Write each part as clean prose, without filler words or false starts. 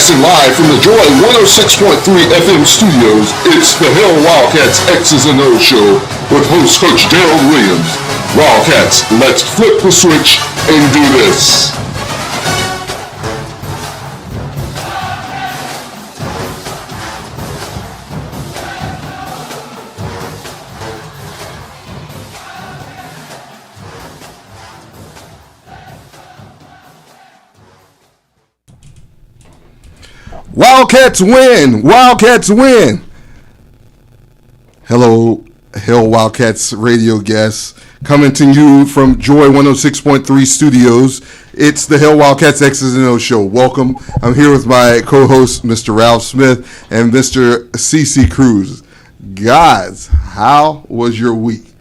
Broadcasting live from the Joy 106.3 FM studios, it's the Hill Wildcats X's and O's show with host Coach Daryl Williams. Wildcats, let's flip the switch and do this. Wildcats win! Wildcats win! Hello, Hill Wildcats radio guests. Coming to you from Joy 106.3 studios. It's the Hill Wildcats X's and O's show. Welcome. I'm here with my co-host, Mr. Ralph Smith, and Mr. CC Cruz. Guys, how was your week?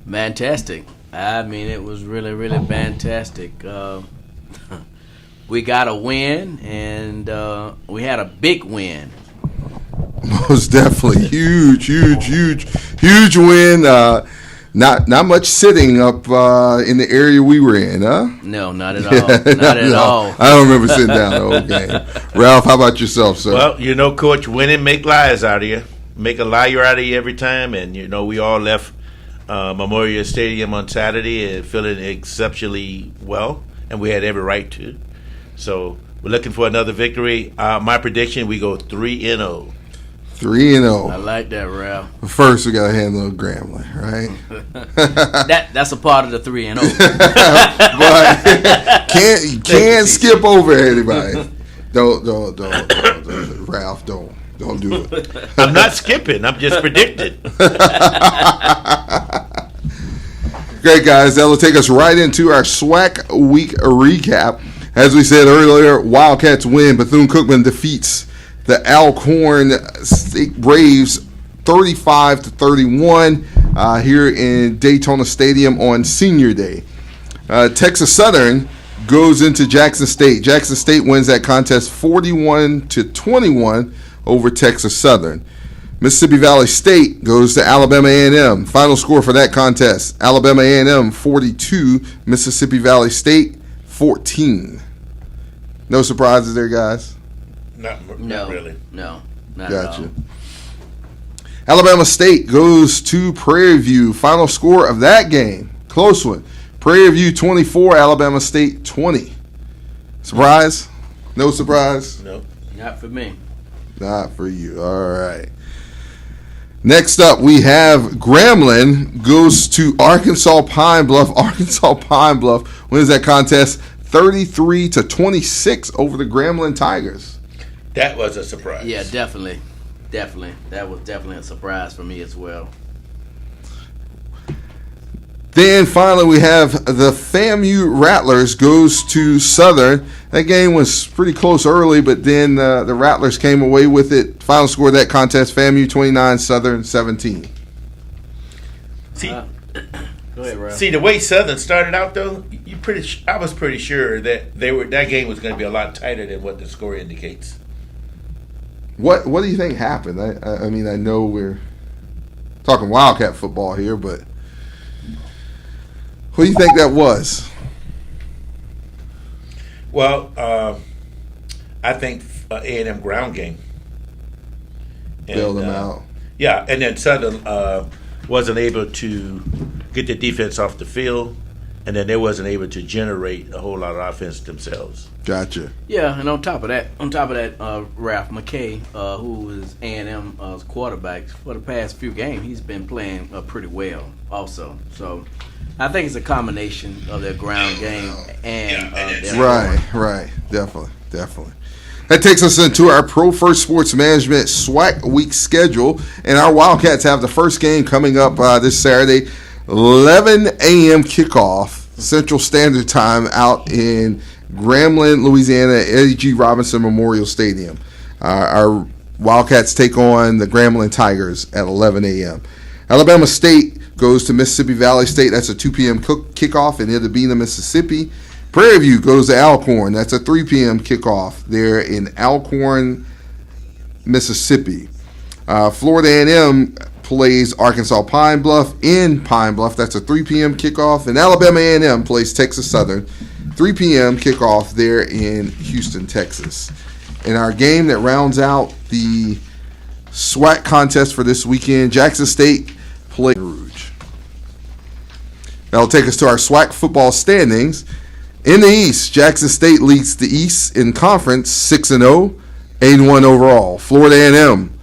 Fantastic. I mean, it was really, really fantastic. We got a win, and we had a big win. Most definitely. Huge win. Not much sitting up in the area we were in, huh? No, not at all. Not at all. I don't remember sitting down the whole game. Ralph, how about yourself, sir? Well, you know, Coach, winning make liars out of you. Make a liar out of you every time. And, you know, we all left Memorial Stadium on Saturday and feeling exceptionally well, and we had every right to. So we're looking for another victory. My prediction, we go 3-0. 3-0. I like that, Ralph. First, we got to handle Grambling, right? That's a part of the 3-0. But can't skip over anybody. Don't, Ralph. Don't do it. I'm not skipping. I'm just predicting. Great, guys. That'll take us right into our SWAC week recap. As we said earlier, Wildcats win. Bethune-Cookman defeats the Alcorn State Braves 35-31 here in Daytona Stadium on Senior Day. Texas Southern goes into Jackson State. Jackson State wins that contest 41-21 over Texas Southern. Mississippi Valley State goes to Alabama A&M. Final score for that contest, Alabama A&M 42, Mississippi Valley State 14. No surprises there, guys? Not really. No, not at all. Alabama State goes to Prairie View. Final score of that game, close one. Prairie View 24, Alabama State 20. Surprise? No surprise? No. Not for me. Not for you. All right. Next up, we have Grambling goes to Arkansas Pine Bluff. Arkansas Pine Bluff wins that contest 33-26 over the Grambling Tigers. That was a surprise. Yeah, definitely. That was definitely a surprise for me as well. Then finally, we have the FAMU Rattlers goes to Southern. That game was pretty close early, but then the Rattlers came away with it. Final score of that contest, FAMU 29, Southern 17. Go ahead, Ralph. See, the way Southern started out, though, I was pretty sure that that game was going to be a lot tighter than what the score indicates. What do you think happened? I mean, I know we're talking Wildcat football here, but what do you think that was? Well, I think A&M ground game. Bailed them out. Yeah, and then Southern wasn't able to get the defense off the field, and then they wasn't able to generate a whole lot of offense themselves. Gotcha. Yeah, and on top of that, Ralph McKay, who is A&M's quarterback for the past few games, he's been playing pretty well also. So I think it's a combination of their ground game and right. Definitely. That takes us into our Pro First Sports Management SWAC week schedule, and our Wildcats have the first game coming up this Saturday, 11 a.m. kickoff Central Standard Time out in Grambling, Louisiana, Eddie G. Robinson Memorial Stadium. Our Wildcats take on the Grambling Tigers at 11 a.m. Alabama State goes to Mississippi Valley State. That's a 2 p.m. kickoff in Itabena, Mississippi. Prairie View goes to Alcorn. That's a 3 p.m. kickoff there in Alcorn, Mississippi. Florida A&M plays Arkansas Pine Bluff in Pine Bluff. That's a 3 p.m. kickoff. And Alabama A&M plays Texas Southern. 3 p.m. kickoff there in Houston, Texas. In our game that rounds out the SWAC contest for this weekend, Jackson State play Rouge. That'll take us to our SWAC football standings. In the East, Jackson State leads the East in conference 6-0, 8-1 overall. Florida A&M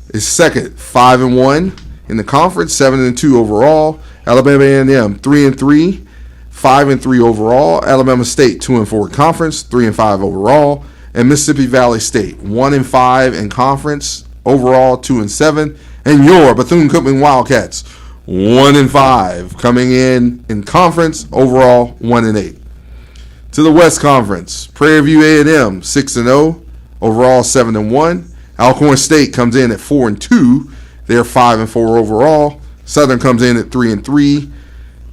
is second, 5-1 in the conference, 7-2 overall. Alabama A&M 3-3, 5-3 overall. Alabama State 2-4 conference, 3-5 overall. And Mississippi Valley State 1-5 in conference, overall 2-7. And your Bethune Cookman Wildcats 1-5 coming in conference, overall 1-8. To the West Conference, Prairie View A&M 6-0, overall 7-1. Alcorn State comes in at 4-2. They're 5-4 overall. Southern comes in at 3-3.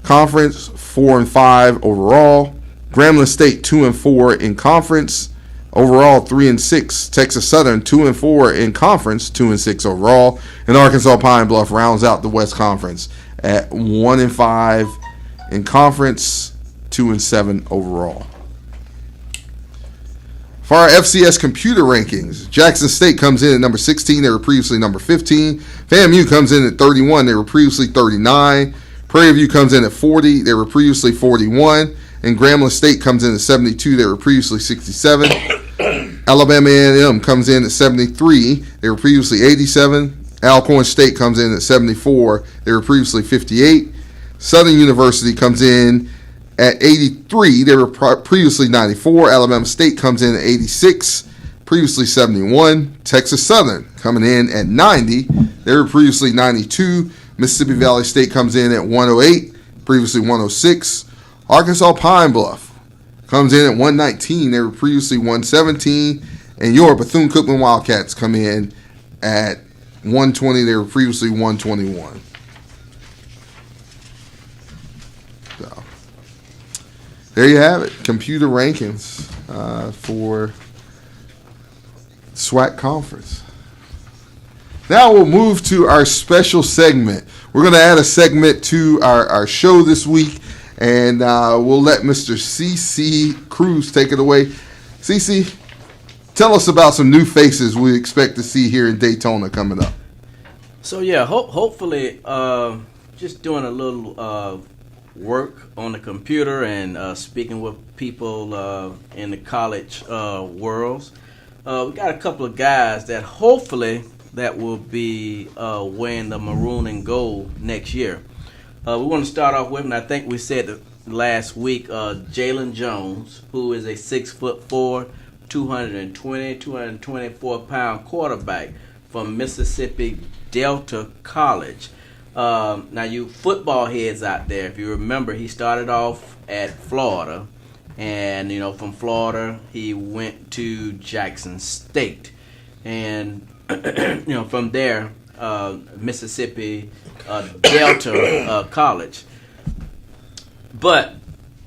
Conference 4-5 overall. Grambling State 2-4 in conference. Overall 3-6. Texas Southern 2-4 in conference, 2-6 overall. And Arkansas Pine Bluff rounds out the West Conference at 1-5 in conference, 2-7 overall. For our FCS computer rankings, Jackson State comes in at number 16. They were previously number 15. FAMU comes in at 31. They were previously 39. Prairie View comes in at 40. They were previously 41. And Grambling State comes in at 72. They were previously 67. Alabama A&M comes in at 73. They were previously 87. Alcorn State comes in at 74. They were previously 58. Southern University comes in at 83. They were previously 94. Alabama State comes in at 86, previously 71. Texas Southern coming in at 90. They were previously 92. Mississippi Valley State comes in at 108, previously 106. Arkansas Pine Bluff comes in at 119. They were previously 117. And your Bethune-Cookman Wildcats come in at 120. They were previously 121. So, there you have it. Computer rankings for SWAC Conference. Now we'll move to our special segment. We're going to add a segment to our show this week, and we'll let Mr. C.C. Cruz take it away. C.C., tell us about some new faces we expect to see here in Daytona coming up. So, yeah, hopefully just doing a little work on the computer and speaking with people in the college worlds. We got a couple of guys that hopefully that will be wearing the maroon and gold next year. We want to start off with, and I think we said last week, Jalen Jones, who is a 6'4", 224-pound quarterback from Mississippi Delta College. Now, you football heads out there, if you remember, he started off at Florida, and from Florida he went to Jackson State, and from there, Mississippi Delta College. But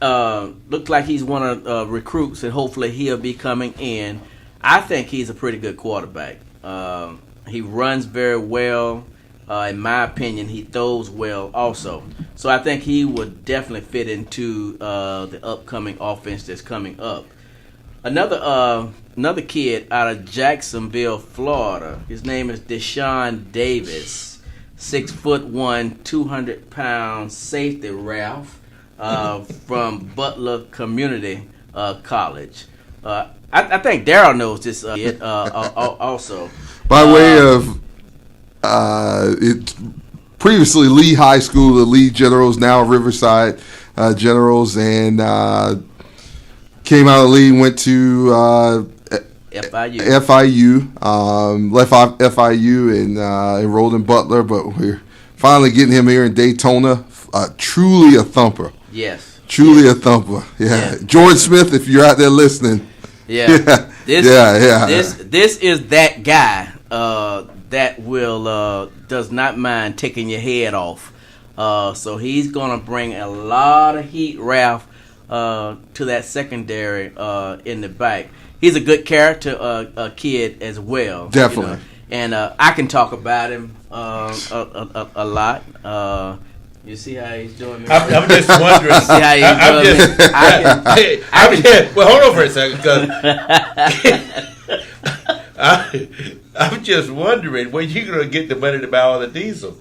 looks like he's one of the recruits, and hopefully he'll be coming in. I think he's a pretty good quarterback. He runs very well. In my opinion, he throws well also. So I think he would definitely fit into the upcoming offense that's coming up. Another kid out of Jacksonville, Florida. His name is Deshaun Davis, 6'1", 200-pound safety Ralph from Butler Community College. I think Darryl knows this kid also. By way of it's previously Lee High School, the Lee Generals, now Riverside Generals, and came out of Lee, went to FIU, left FIU and enrolled in Butler, but we're finally getting him here in Daytona. Truly a thumper. Yes. Truly a thumper. Yeah. Yes. George Smith, if you're out there listening. Yeah. Yeah. This is that guy that will does not mind taking your head off. So he's gonna bring a lot of heat, Ralph, to that secondary in the back. He's a good character, a kid as well. Definitely. And I can talk about him a lot. You see how he's doing? I'm just wondering. See how he's doing? Well, hold on for a second, because I'm just wondering when you gonna get the money to buy all the diesel.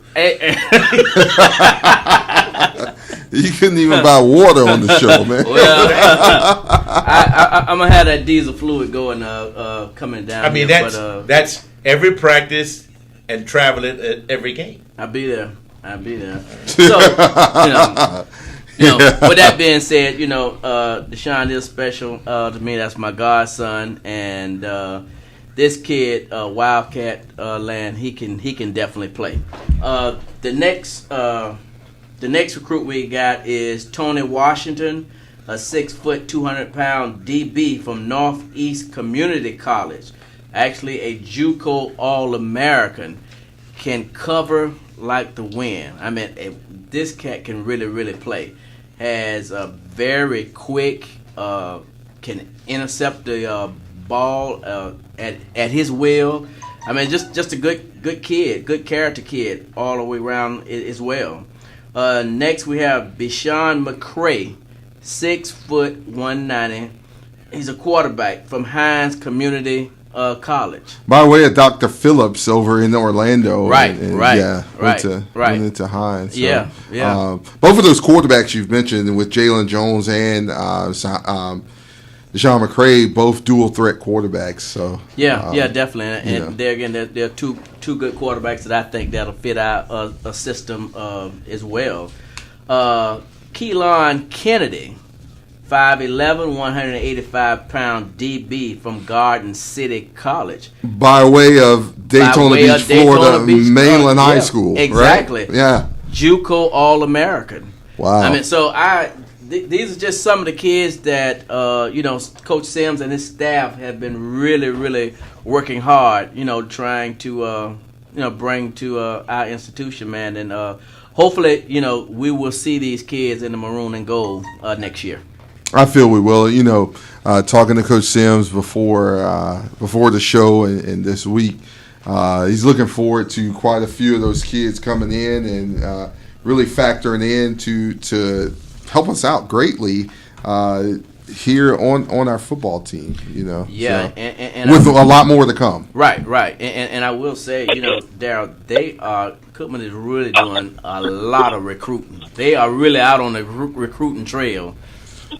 You couldn't even buy water on the show, man. Well, I'm gonna have that diesel fluid going, coming down. I mean, here, that's every practice and traveling at every game. I'll be there. So, with that being said, Deshaun is special to me. That's my godson, and this kid, Wildcat land, he can definitely play. The next recruit we got is Tony Washington, a 6 foot, 200-pound DB from Northeast Community College. Actually, a JUCO All-American, can cover like the wind. I mean, this cat can really play. Has a very quick, can intercept the ball at his will. I mean, just a good kid, good character kid all the way around as well. Next, we have Bishan McCray, 6 foot, 190. He's a quarterback from Hines Community College. By way of Dr. Phillips over in Orlando. Right. Went into Hines. So, yeah. Both of those quarterbacks you've mentioned with Jalen Jones and Deshaun McCray, both dual threat quarterbacks. So definitely. And there again, they're two good quarterbacks that I think that'll fit our a system as well. Keelan Kennedy, 5'11", 185-pound DB from Garden City College. By way of Daytona Beach, Florida, Mainland High School. Exactly. Right? Yeah. JUCO All-American. Wow. I mean, so these are just some of the kids that, Coach Sims and his staff have been really working hard, trying to, bring to our institution, man. And hopefully, we will see these kids in the maroon and gold next year. I feel we will. Talking to Coach Sims before the show and this week, he's looking forward to quite a few of those kids coming in and really factoring in to help us out greatly here on our football team. Yeah, so, and with a lot more to come. Right, and I will say, Darryl, Cookman is really doing a lot of recruiting. They are really out on the recruiting trail.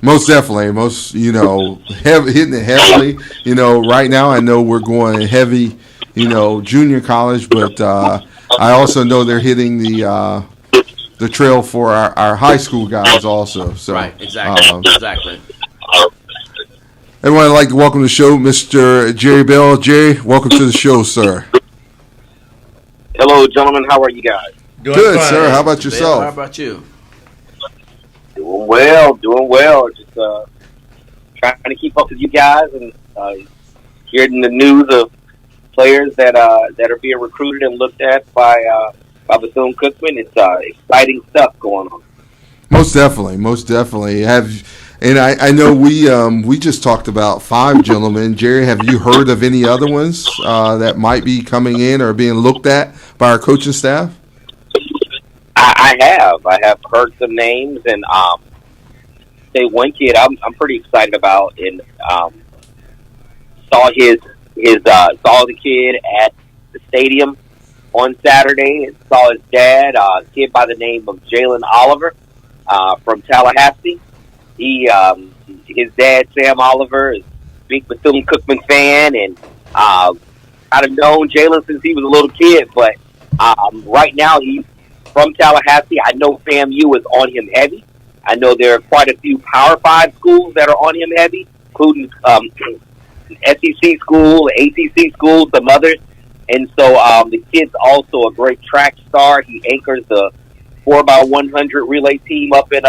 Most definitely. Hitting it heavily. Right now I know we're going heavy, junior college, but I also know they're hitting the trail for our high school guys also. So, right, exactly. Everyone, I'd like to welcome to the show Mr. Jerry Bell. Jerry, welcome to the show, sir. Hello, gentlemen. How are you guys? Good, fine, sir. How about yourself? How about you? Doing well. Just trying to keep up with you guys and hearing the news of players that are being recruited and looked at by Bethune Cookman. It's exciting stuff going on. Most definitely. And I know we just talked about 5 gentlemen. Jerry, have you heard of any other ones that might be coming in or being looked at by our coaching staff? I have heard some names, and say one kid I'm pretty excited about, and saw the kid at the stadium on Saturday, and saw his dad, a kid by the name of Jalen Oliver from Tallahassee. His dad, Sam Oliver, is a big Bethune Cookman fan, and I've known Jalen since he was a little kid, but right now he's from Tallahassee. I know FAMU is on him heavy. I know there are quite a few Power 5 schools that are on him heavy, including SEC school, ACC school, some others. And so the kid's also a great track star. He anchors the 4x100 relay team up at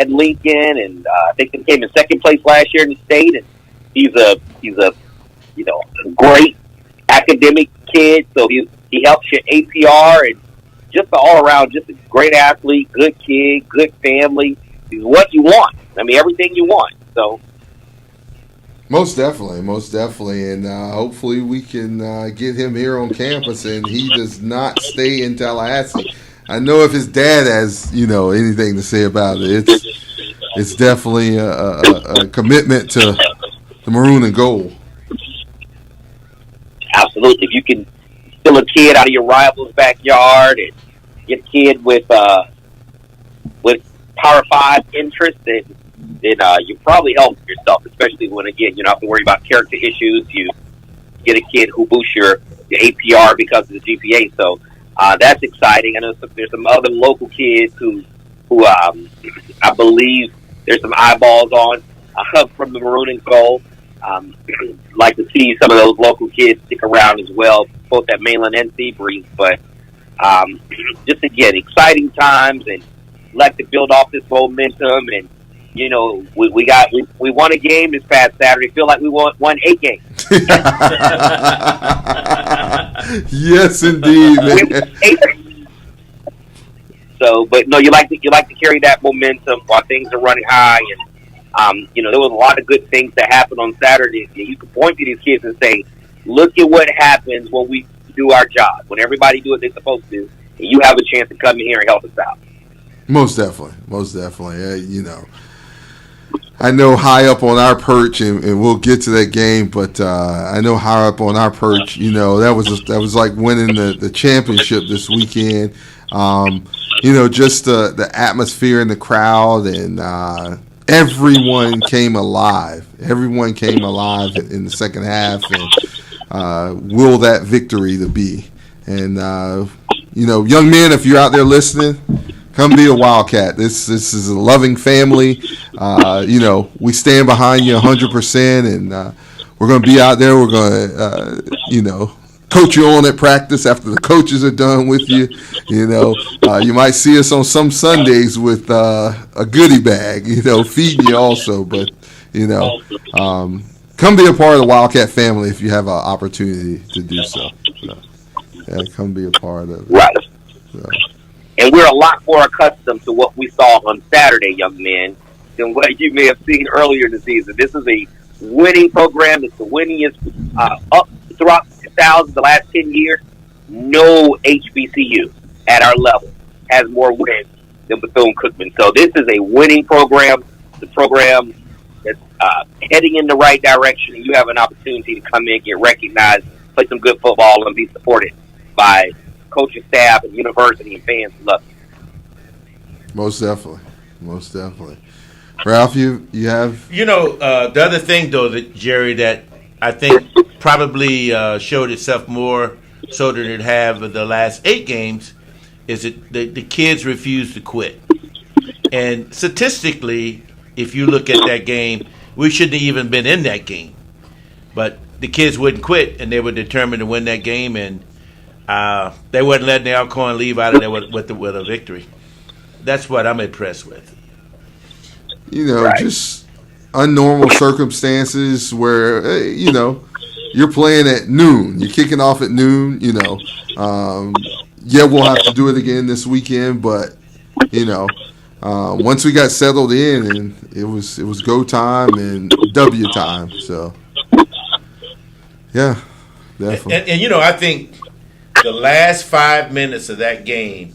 Lincoln, and I think he came in second place last year in the state. And he's a great academic kid. So he helps you APR, and just all around, just a great athlete, good kid, good family. He's what you want. I mean, everything you want. So. Most definitely, and hopefully we can get him here on campus, and he does not stay in Tallahassee. I know if his dad has, anything to say about it, it's definitely a commitment to the maroon and gold. you can steal a kid out of your rival's backyard and get a kid with Power 5 interest, then you probably help yourself, especially when, again, you don't have to worry about character issues. You get a kid who boosts your APR because of the GPA. So that's exciting. I know there's some other local kids who I believe there's some eyeballs on from the Maroon and Gold. Like to see some of those local kids stick around as well, both at Mainland and Seabreeze. But just again, exciting times, and like to build off this momentum. And you know, we won a game this past Saturday. Feel like we won 8 games. Yes, indeed, man. So, but no, you like to carry that momentum while things are running high. And you know, there was a lot of good things that happened on Saturday. You can point to these kids and say, "Look at what happens when we do our job. When everybody do what they're supposed to do, and you have a chance to come in here and help us out." Most definitely. You know, I know high up on our perch, and we'll get to that game. But I know high up on our perch, you know, that was like winning the championship this weekend. You know, just the atmosphere in the crowd, and everyone came alive. Everyone came alive in the second half, and will that victory to be. And you know, young men, if you're out there listening, come be a Wildcat. This is a loving family. You know, we stand behind you 100%, and we're going to be out there. We're going to, you know, coach you on at practice after the coaches are done with you. You know, you might see us on some Sundays with a goodie bag, you know, feeding you also. But, you know, come be a part of the Wildcat family if you have an opportunity to do so. Yeah, come be a part of it. Right. So. And we're a lot more accustomed to what we saw on Saturday, young men, than what you may have seen earlier in the season. This is a winning program. It's the winningest up throughout the last 10 years. No HBCU at our level has more wins than Bethune-Cookman. So this is a winning program. The program that's heading in the right direction, and you have an opportunity to come in, get recognized, play some good football, and be supported by coaching staff and university and fans who love you. Most definitely. Ralph, you have... You know, the other thing, though, Jerry, that I think probably showed itself more so than it have in the last 8 games is that the kids refuse to quit. And statistically, if you look at that game, we shouldn't have even been in that game. But the kids wouldn't quit, and they were determined to win that game, and they wasn't letting the Alcorn leave out of there with a victory. That's what I'm impressed with. You know, right. Just unnormal circumstances where, you know, you're playing at noon. You're kicking off at noon, you know. Yeah, we'll have to do it again this weekend, but, you know, once we got settled in, and it was go time and W time. So, yeah, definitely. And you know, I think the last 5 minutes of that game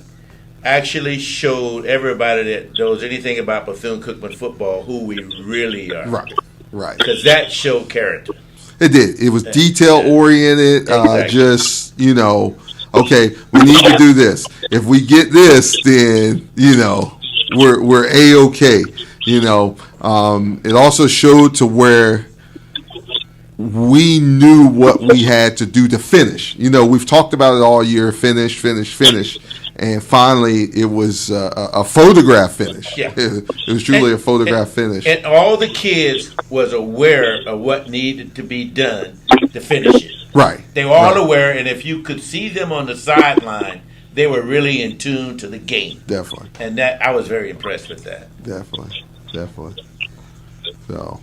actually showed everybody that knows anything about Bethune-Cookman football who we really are. Right. Because that showed character. It did. It was detail-oriented, Exactly. Just, you know, okay, we need to do this. If we get this, then, you know, we're A-okay. You know, it also showed to where we knew what we had to do to finish. You know, we've talked about it all year, finish. And finally, it was a photograph finish. Yeah. It was truly a photograph finish. And all the kids was aware of what needed to be done to finish it. Right. They were all aware, and if you could see them on the sideline, they were really in tune to the game. Definitely. And that I was very impressed with that. Definitely. So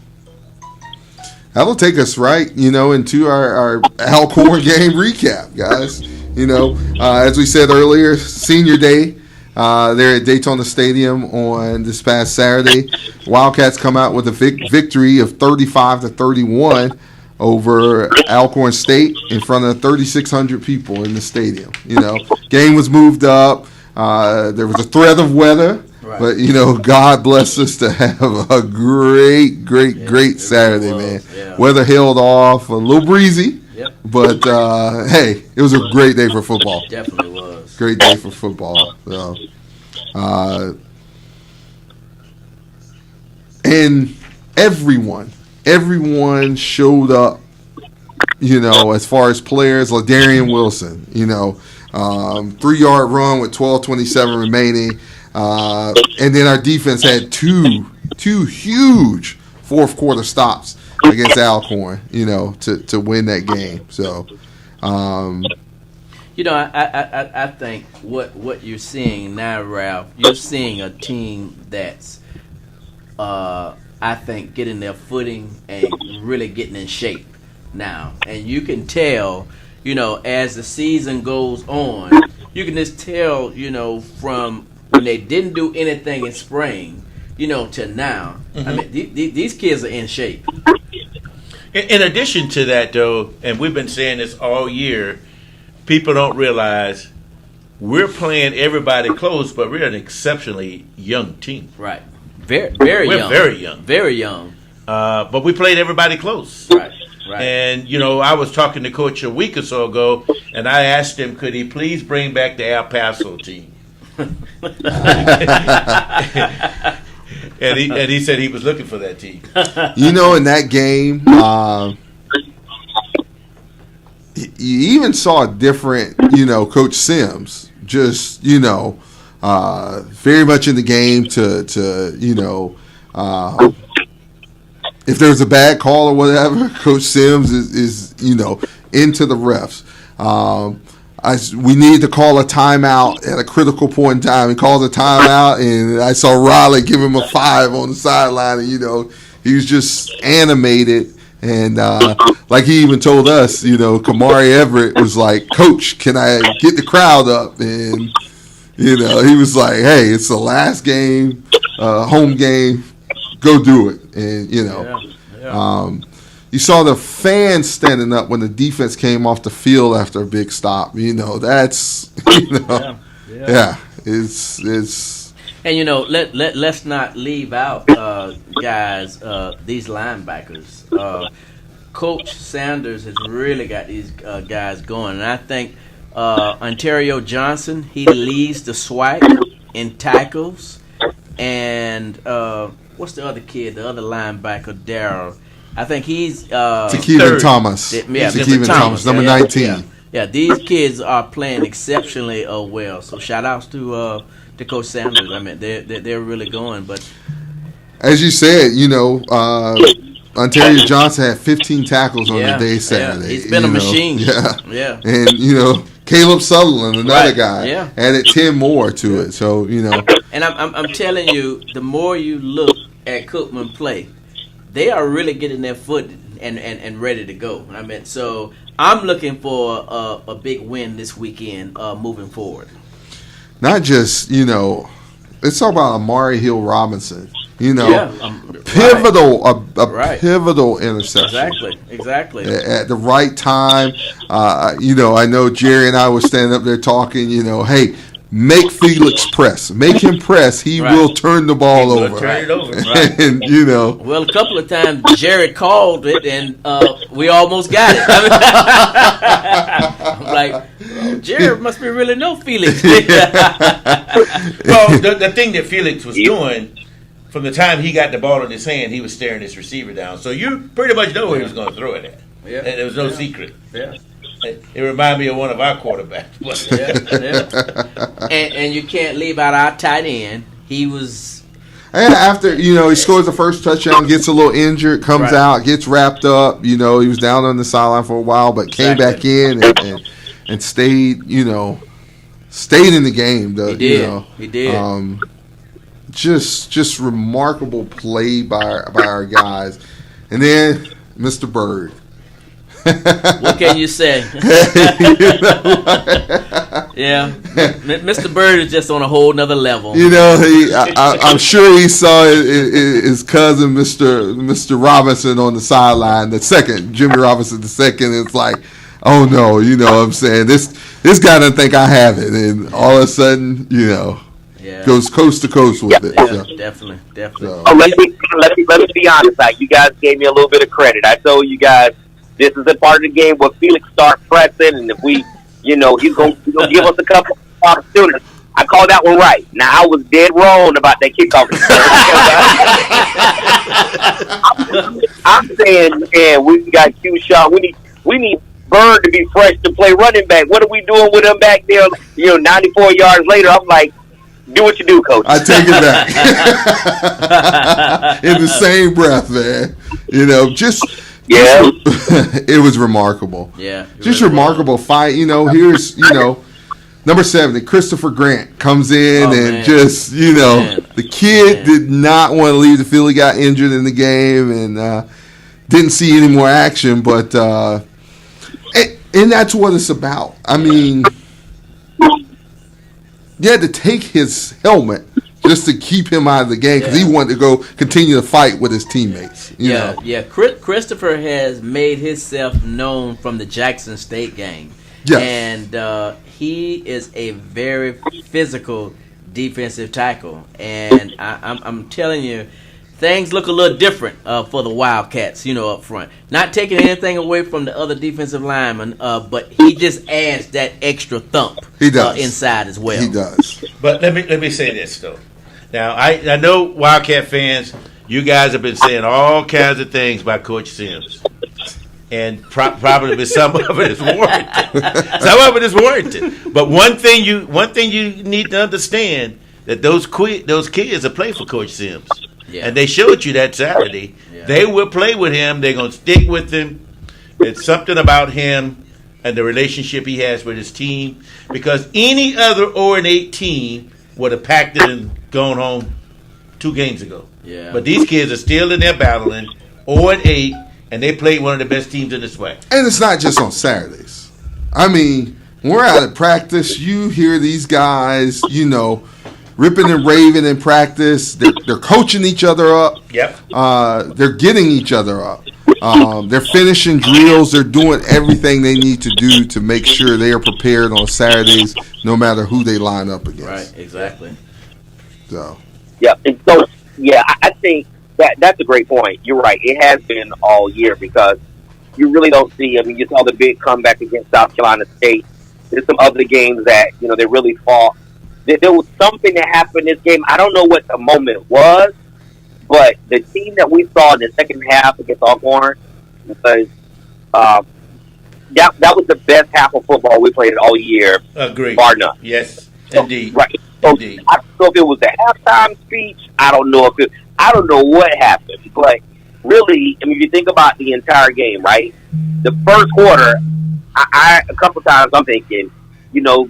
that'll take us right, you know, into our Alcorn game recap, guys. You know, as we said earlier, senior day there at Daytona Stadium on this past Saturday. Wildcats come out with a victory of 35-31 over Alcorn State in front of 3,600 people in the stadium. You know, game was moved up. There was a threat of weather. Right. But, you know, God bless us to have a great Saturday, man. Yeah. Weather held off, a little breezy. Yep. But hey, it was a great day for football. Definitely was. Great day for football. So, and everyone showed up. As far as players, LaDarian Wilson. 3-yard run with 12:27 remaining, and then our defense had two huge fourth quarter stops against Alcorn. To win that game. So. I think what you're seeing now, Ralph, you're seeing a team that's, I think, getting their footing and really getting in shape now. And you can tell, as the season goes on, you can just tell, from when they didn't do anything in spring, to now. Mm-hmm. I mean, these kids are in shape. In addition to that, though, and we've been saying this all year, people don't realize we're playing everybody close, but we're an exceptionally young team. Right. We're young. Very young. Very young. But we played everybody close. Right. Right. And, I was talking to Coach a week or so ago, and I asked him, could he please bring back the El Paso team? and he said he was looking for that team. In that game, you even saw a different, Coach Sims, just, very much in the game to if there's a bad call or whatever, Coach Sims is into the refs. We need to call a timeout at a critical point in time. He calls a timeout, and I saw Riley give him a 5 on the sideline, and, he was just animated. And like he even told us, Kamari Everett was like, "Coach, can I get the crowd up?" And he was like, "Hey, it's the last game, home game. Go do it." And you saw the fans standing up when the defense came off the field after a big stop. That's it's. And let's not leave out guys, these linebackers. Coach Sanders has really got these guys going, and I think Ontario Johnson, he leads the SWAC in tackles, and what's the other kid, the other linebacker, Darryl? I think he's Tekeven Thomas. Tekeven Thomas, number 19. Yeah, these kids are playing exceptionally well. So shout outs to Coach Sanders. I mean, they're really going. But as you said, Ontario Johnson had 15 tackles on the day Saturday. Yeah. He's been a machine. Yeah. And Caleb Sutherland, another guy, added 10 more to it. So And I'm telling you, the more you look at Cookman play, they are really getting their foot and ready to go. I mean, so I'm looking for a big win this weekend moving forward. Not just, let's talk about Amari Hill Robinson. Pivotal, right. Pivotal interception. Exactly. At the right time. I know Jerry and I were standing up there talking, hey, make Felix press. Make him press. He will turn the ball over. Turn it over. Right. And, Well, a couple of times Jerry called it, and we almost got it. I'm like, Jerry must be really no Felix. Well, the thing that Felix was doing, from the time he got the ball in his hand, he was staring his receiver down. So you pretty much know where he was going to throw it at. Yeah. And there was no secret. Yeah. It reminded me of one of our quarterbacks. And you can't leave out our tight end. He was. And after, he scores the first touchdown, gets a little injured, comes out, gets wrapped up. He was down on the sideline for a while, but came back in and stayed, stayed in the game. He did. Just remarkable play by our guys. And then Mr. Bird. What can you say? Yeah, Mr. Bird is just on a whole nother level. I'm sure he saw his cousin, Mr. Robinson, on the sideline. The second, Jimmy Robinson, the second. It's like, oh no, what I'm saying, this guy doesn't think I have it, and all of a sudden, goes coast to coast with it. Yeah, so. Definitely. So. Oh, let me be honest. You guys gave me a little bit of credit. I told you guys this is a part of the game where Felix start pressing, and if we, he's gonna give us a couple of opportunities. I called that one right. Now I was dead wrong about that kickoff. I'm saying, man, we got Q shot. We need Bird to be fresh to play running back. What are we doing with him back there? 94 yards later, I'm like, do what you do, coach. I take it back. In the same breath, man. It was remarkable. Yeah. Just really remarkable fight. Here's, number 70, Christopher Grant comes in and just, the kid did not want to leave the field. He got injured in the game and didn't see any more action. But, and that's what it's about. I mean, you had to take his helmet just to keep him out of the game because he wanted to go continue to fight with his teammates. You know? Christopher has made himself known from the Jackson State game. Yes. And he is a very physical defensive tackle. And I'm telling you, things look a little different for the Wildcats, up front. Not taking anything away from the other defensive linemen, but he just adds that extra thump he does. Inside as well. He does. But let me say this, though. Now, I know Wildcat fans, you guys have been saying all kinds of things about Coach Sims. And probably some of it is warranted. Some of it is warranted. But one thing you need to understand that those kids are play for Coach Sims. Yeah. And they showed you that Saturday. Yeah. They will play with him. They're going to stick with him. It's something about him and the relationship he has with his team. Because any other 0-8 team would have packed it and gone home 2 games ago. Yeah. But these kids are still in there battling 0-8, and they played one of the best teams in the SWAC. And it's not just on Saturdays. I mean, when we're out at practice, you hear these guys, ripping and raving in practice. They're coaching each other up. Yep. They're getting each other up. They're finishing drills. They're doing everything they need to do to make sure they are prepared on Saturdays, no matter who they line up against. Right, exactly. So. Yeah, and so, I think that's a great point. You're right. It has been all year because you really don't see, you saw the big comeback against South Carolina State. There's some other games that, they really fought. There was something that happened in this game. I don't know what the moment was, but the team that we saw in the second half against Alcorn was that was the best half of football we played all year. Agreed. Bar none. Yes, so, indeed. Right. So indeed. I don't know if it was the halftime speech. I don't know what happened, but really, if you think about the entire game, right? The first quarter, I a couple times I'm thinking,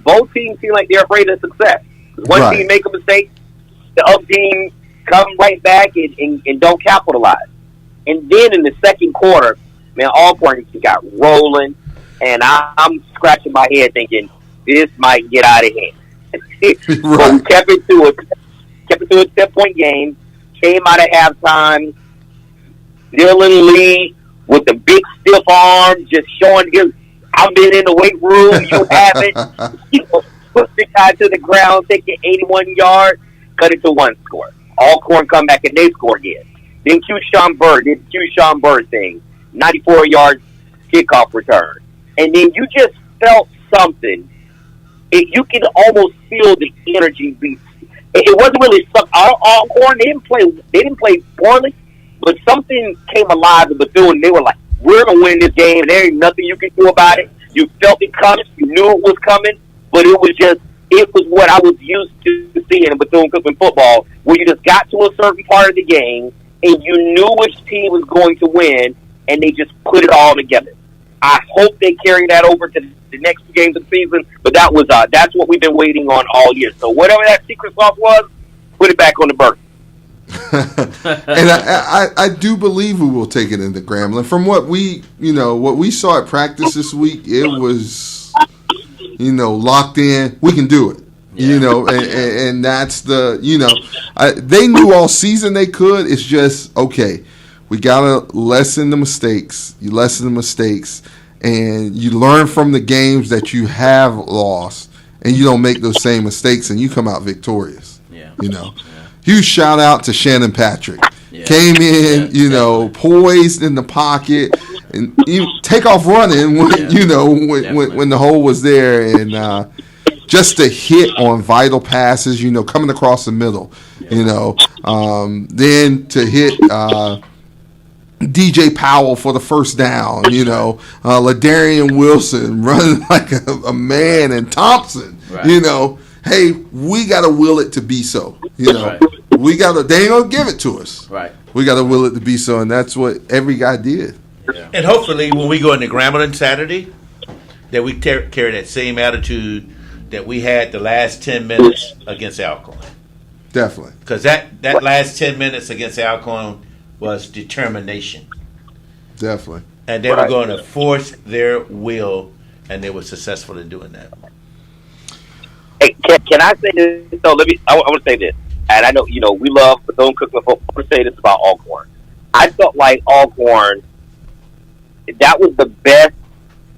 both teams seem like they're afraid of success. One team make a mistake, the other team come right back and don't capitalize. And then in the second quarter, man, Alcorn got rolling, and I'm scratching my head thinking this might get out of hand. So we kept it to a 10-point game. Came out of halftime. Dylan Lee with the big stiff arm, just showing him, I've been in the weight room, you haven't. Put the guy to the ground, taking 81 yards, cut it to 1 score. Alcorn come back and they score again. Then Sean Bird thing, 94 yards kickoff return. And then you just felt something. You can almost feel the energy. It wasn't really Alcorn. They didn't play poorly, but something came alive in Bethune. They were like, "We're gonna win this game, and there ain't nothing you can do about it." You felt it coming. You knew it was coming, but it was what I was used to seeing in Bethune-Cookman football, where you just got to a certain part of the game and you knew which team was going to win, and they just put it all together. I hope they carry that over to the next 2 games of the season, but that's what we've been waiting on all year. So whatever that secret sauce was, put it back on the burger. And I do believe we will take it into Grambling. From what we saw at practice this week, it was, locked in. We can do it. And that's they knew all season they could. It's just, okay, we got to lessen the mistakes. You lessen the mistakes, and you learn from the games that you have lost, and you don't make those same mistakes, and you come out victorious. Yeah. Huge shout out to Shannon Patrick. Yeah. Came in, poised in the pocket. and you take off running when when the hole was there, and just to hit on vital passes, coming across the middle, then to hit DJ Powell for the first down, Ladarian Wilson running like a man, and Thompson, right. Hey, we got to will it to be so, Right. they ain't gonna give it to us. Right. We got to will it to be so, and that's what every guy did. Yeah. And hopefully, when we go into Grambling Saturday, that we carry that same attitude that we had the last 10 minutes against Alcorn. Definitely. Because that last 10 minutes against Alcorn was determination. Definitely. And they were going to force their will, and they were successful in doing that. Hey, can I say this? So I want to say this. And I know, we love Bethune Cookman football. I want to say this about Alcorn. I felt like Alcorn, that was the best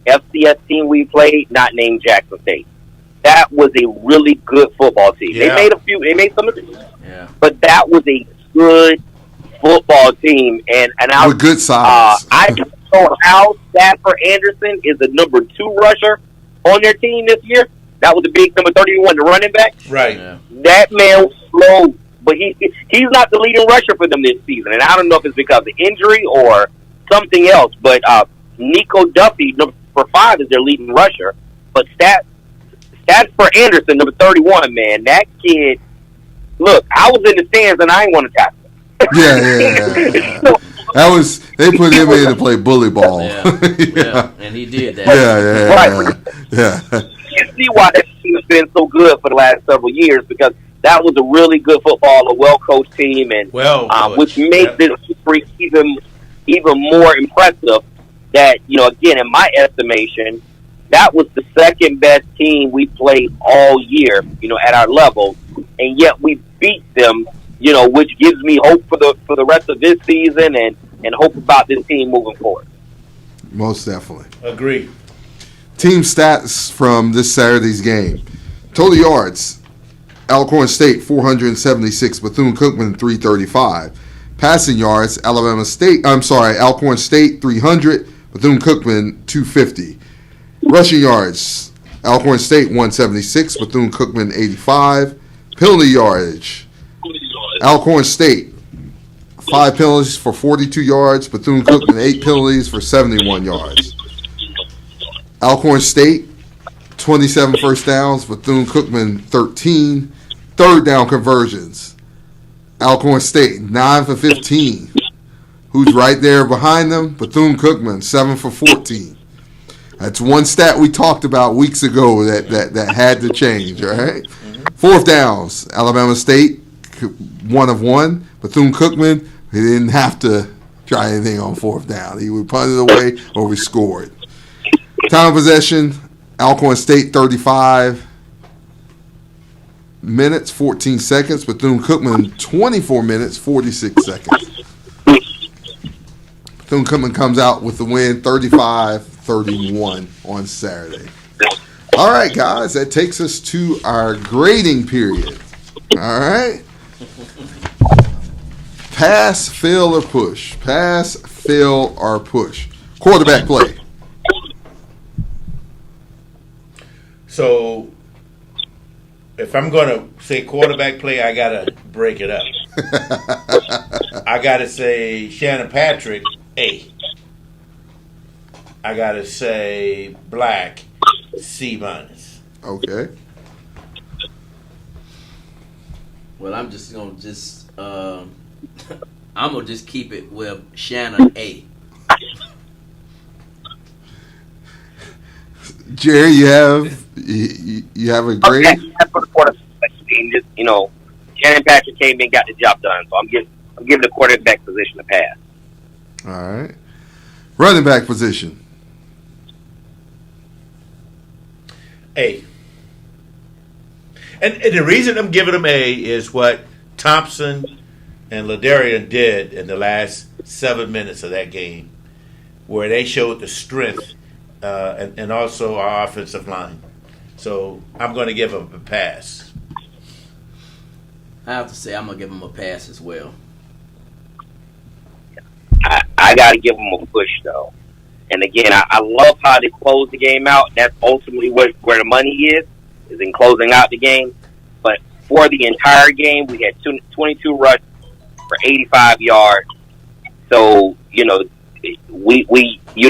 FCS team we played, not named Jackson State. That was a really good football team. Yeah. They made some mistakes. Yeah. But that was a good football team. And I with good size. I don't know how Stafford Anderson is the number 2 rusher on their team this year. That was the big number 31, the running back. Right. Yeah. That man was slow, but he's not the leading rusher for them this season. And I don't know if it's because of injury or something else. But Nico Duffy, number 5, is their leading rusher. But Stafford Anderson, number 31, man, that kid. Look, I was in the stands and I ain't want to tackle him. Yeah. That was, they put him in to play bully ball. Yeah. And he did that. Yeah. You see why that team has been so good for the last several years, because that was a really good football, a well-coached team, and which makes this even more impressive. That, again, in my estimation, that was the second best team we played all year, at our level, and yet we beat them, which gives me hope for the rest of this season and hope about this team moving forward. Most definitely. Agree. Team stats from this Saturday's game. Total yards, Alcorn State 476, Bethune-Cookman 335. Passing yards, Alcorn State 300, Bethune-Cookman 250. Rushing yards, Alcorn State 176, Bethune-Cookman 85. Penalty yardage, Alcorn State 5 penalties for 42 yards, Bethune-Cookman 8 penalties for 71 yards. Alcorn State 27 first downs, Bethune-Cookman 13. Third down conversions, Alcorn State 9 for 15. Who's right there behind them? Bethune-Cookman 7 for 14. That's one stat we talked about weeks ago that had to change, all right? Fourth downs, Alabama State 1 of 1. Bethune-Cookman, he didn't have to try anything on fourth down. He would punt it away or we scored. Time of possession, Alcorn State 35 minutes, 14 seconds. Bethune-Cookman 24 minutes, 46 seconds. Bethune-Cookman comes out with the win 35-31 on Saturday. All right, guys, that takes us to our grading period. All right. Pass, fail, or push. Pass, fail, or push. Quarterback play. So, if I'm going to say quarterback play, I got to break it up. I got to say Shannon Patrick, A. I got to say Black, C-. Okay. Well, I'm just going to I'm going to just keep it with Shannon A. Jerry, you have a grade? Okay, that's for the quarterback. Just, Shannon Patrick came in, got the job done. So I'm giving the quarterback position a pass. All right. Running back position. A. And the reason I'm giving them A is what Thompson and Ladarian did in the last 7 minutes of that game, where they showed the strength and also our offensive line. So I'm going to give them a pass. I have to say I'm going to give him a pass as well. I got to give them a push, though. And again, I love how they close the game out. That's ultimately where the money is in closing out the game. But for the entire game, we had 22 rushes for 85 yards. So, you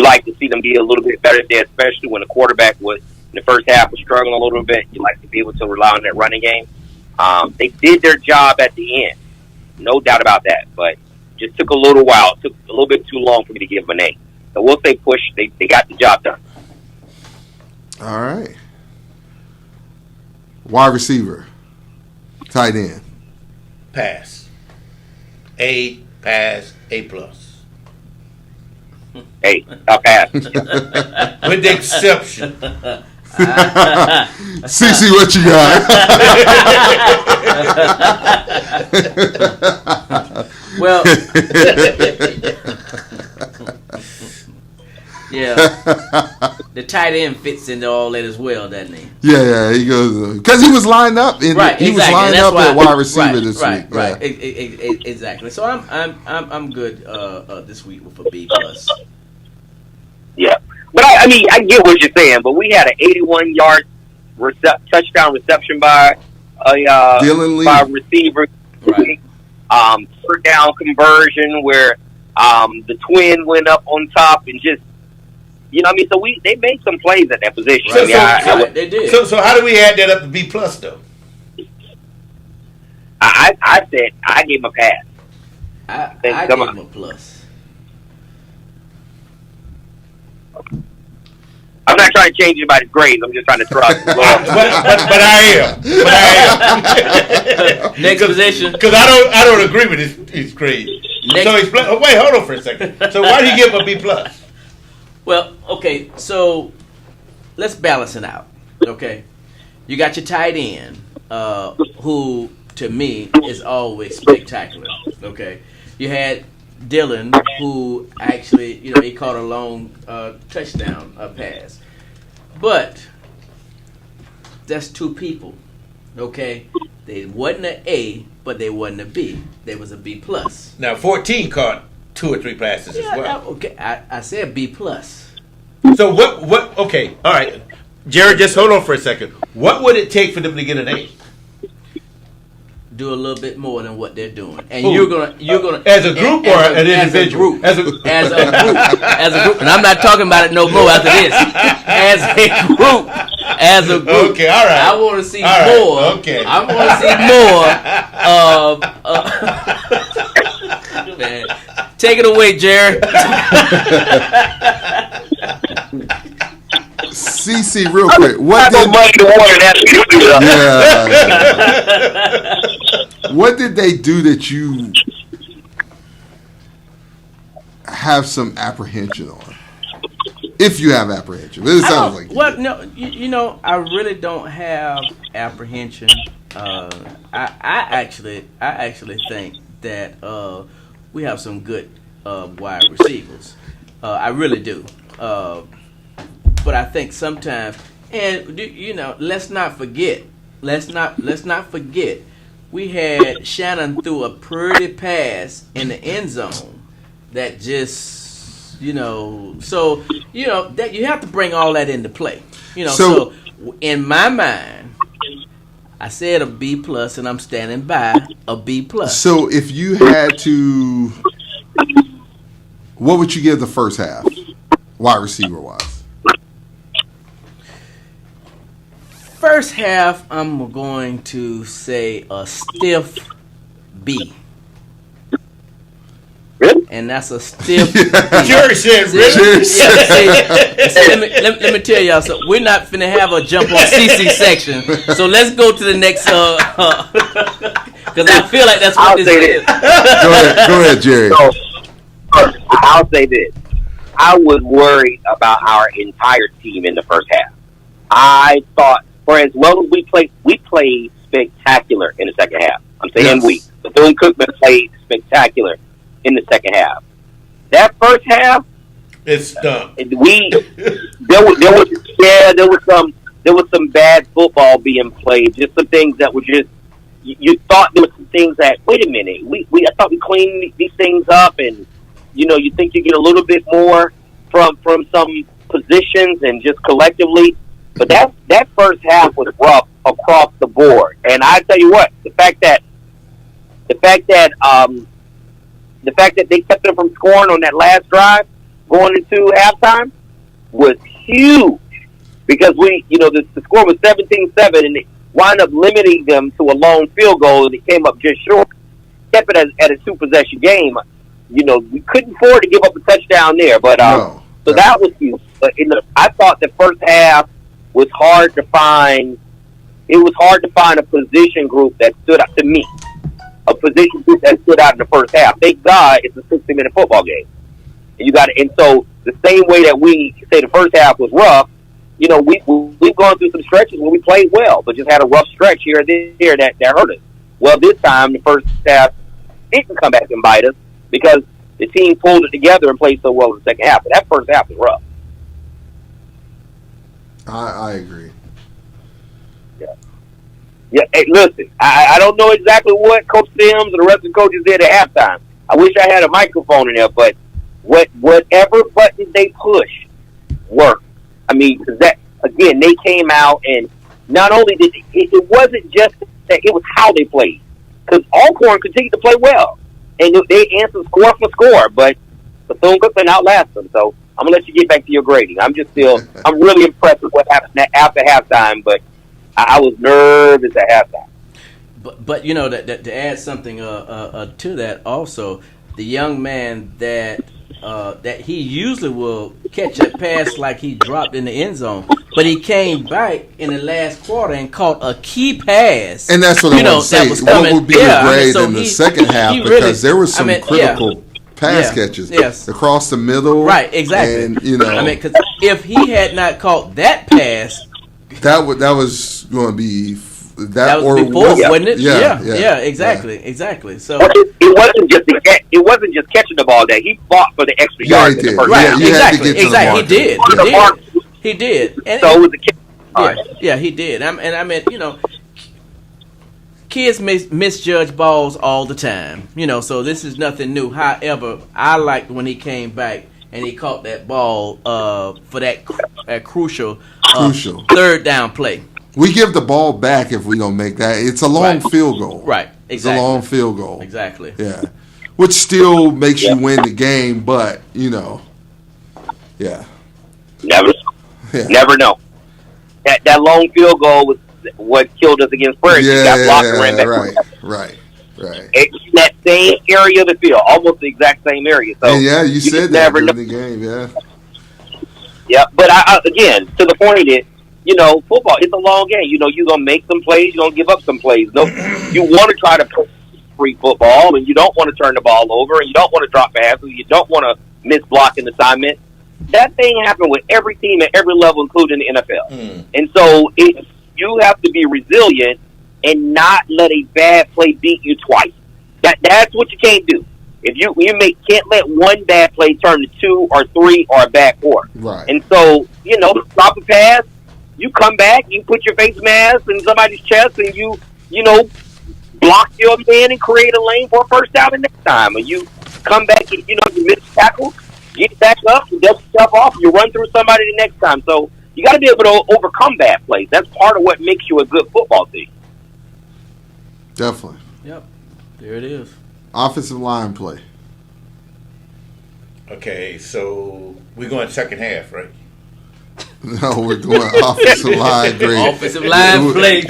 like to see them be a little bit better there, especially when the quarterback was in the first half was struggling a little bit. You like to be able to rely on that running game. They did their job at the end, no doubt about that. But just took a little while. It took a little bit too long for me to give them an A. So we'll say push. They got the job done. All right. Wide receiver, tight end. Pass. A, pass, A plus. Hey, I'll pass. With the exception. CC, what you got? Well, yeah, the tight end fits into all that as well, doesn't he? Yeah, he goes because he was lined up. He was lined up at wide receiver this week. Right, exactly. So I'm good this week with a B plus. Yeah, but I mean, I get what you're saying. But we had an 81-yard touchdown reception by Dylan Lee, by a receiver. Right. Third down conversion where the twin went up on top and just. So they made some plays at that position. They did. So how do we add that up to B plus though? I said I gave him a pass. I gave him a plus. I'm not trying to change anybody's grades. I'm just trying to trust. but I am. Next position. Because I don't agree with his grade. So wait, hold on for a second. So why do you give him a B plus? Well, okay, so let's balance it out. Okay, you got your tight end, who to me is always spectacular. Okay, you had Dylan, who actually, he caught a long touchdown pass, but that's two people. Okay, they wasn't an A, but they wasn't a B. They was a B plus. Now 14 caught 2 or 3 passes as well. Okay, I said B plus. So what? Okay, all right, Jared. Just hold on for a second. What would it take for them to get an A? Do a little bit more than what they're doing, and Who? you're gonna as a group or an individual? As a group, as a group, and I'm not talking about it no more after this. As a group. Okay, all right. I want to see all more. Right, okay. I want to see more of. Man, take it away, Jared. CC, real quick. What did they do that you have some apprehension on? If you have apprehension, it sounds like. Well, no, I really don't have apprehension. I actually think that we have some good wide receivers. I really do. But I think sometimes, and let's not forget. We had Shannon threw a pretty pass in the end zone that just, so that you have to bring all that into play. So in my mind, I said a B plus, and I'm standing by a B plus. So if you had to, what would you give the first half, wide receiver wise? First half, I'm going to say a stiff B. Really? And that's a stiff B. Jerry said, really? Let me tell y'all something. We're not finna have a jump on CC section. So let's go to the next, because I feel like that's what this is. Go ahead, Jerry. So, I'll say this. I was worried about our entire team in the first half. I thought, for as well as we played spectacular in the second half. I'm saying yes. Bethune Cookman played spectacular in the second half. That first half, it's done. There was some bad football being played. Just some things that were just you thought there were some things that wait a minute, I thought we cleaned these things up, and you think you get a little bit more. from some positions and just collectively. But that first half was rough across the board. And I tell you what, the fact that they kept them from scoring on that last drive going into halftime was huge, because the score was 17-7, and it wound up limiting them to a long field goal, and it came up just short. Kept it at a 2-possession game. We couldn't afford to give up a touchdown there, but so that was huge. But I thought the first half was hard to find. It was hard to find a position group that stood out to me. A position group that stood out in the first half. Thank God it's a 60-minute football game. And so the same way that we say the first half was rough, we've gone through some stretches where we played well, but just had a rough stretch here and there that hurt us. Well, this time the first half didn't come back and bite us because the team pulled it together and played so well in the second half. But that first half was rough. I agree. Yeah. Hey, listen, I don't know exactly what Coach Sims and the rest of the coaches did at halftime. I wish I had a microphone in there, but whatever button they push worked. I mean, that again, they came out and not only did it wasn't just that, it was how they played, because Alcorn continued to play well and they answered score for score, but Bethune-Cookman outlasted them. So I'm gonna let you get back to your grading. I'm really impressed with what happened after halftime, but I was nervous at halftime. But that to add something to that also, the young man that he usually will catch a pass like he dropped in the end zone, but he came back in the last quarter and caught a key pass. And that's what I want to say. What would be the grade in the second half? Because there were some critical pass catches across the middle. Right, exactly. And, because if he had not caught that pass, that was going to be that was before, wasn't it? Yeah, exactly. So it wasn't just catching the ball that he fought for the extra yards in the first half. Exactly. He did. And so it was a kick. Yeah, he did. Kids misjudge balls all the time. So this is nothing new. However, I liked when he came back and he caught that ball for that crucial third down play. We give the ball back if we don't make that. It's a long field goal. Right, exactly. It's a long field goal. Exactly. Yeah. Which still makes you win the game, but, yeah. Never know. That long field goal was what killed us against Prairie. He got blocked and ran back. Right. It's that same area of the field, almost the exact same area. So you said that during the game, Yeah, but again, to the point is, football, it's a long game. You're going to make some plays, you're going to give up some plays. No, you want to try to play free football, and you don't want to turn the ball over, and you don't want to drop passes, you don't want to miss blocking assignment. That thing happened with every team at every level, including the NFL. And so you have to be resilient and not let a bad play beat you twice. That's what you can't do. If you can't let one bad play turn to 2 or 3 or a bad 4. Right. And so, drop a pass, you come back, you put your face mask in somebody's chest, and you block your man and create a lane for a first down the next time. And you come back and, you miss tackle, get back up, you dust yourself off, you run through somebody the next time. So you got to be able to overcome bad plays. That's part of what makes you a good football team. Definitely. Yep. There it is. Offensive line play. Okay, so we're going second half, right? No, we're going offensive line grade. Offensive line play.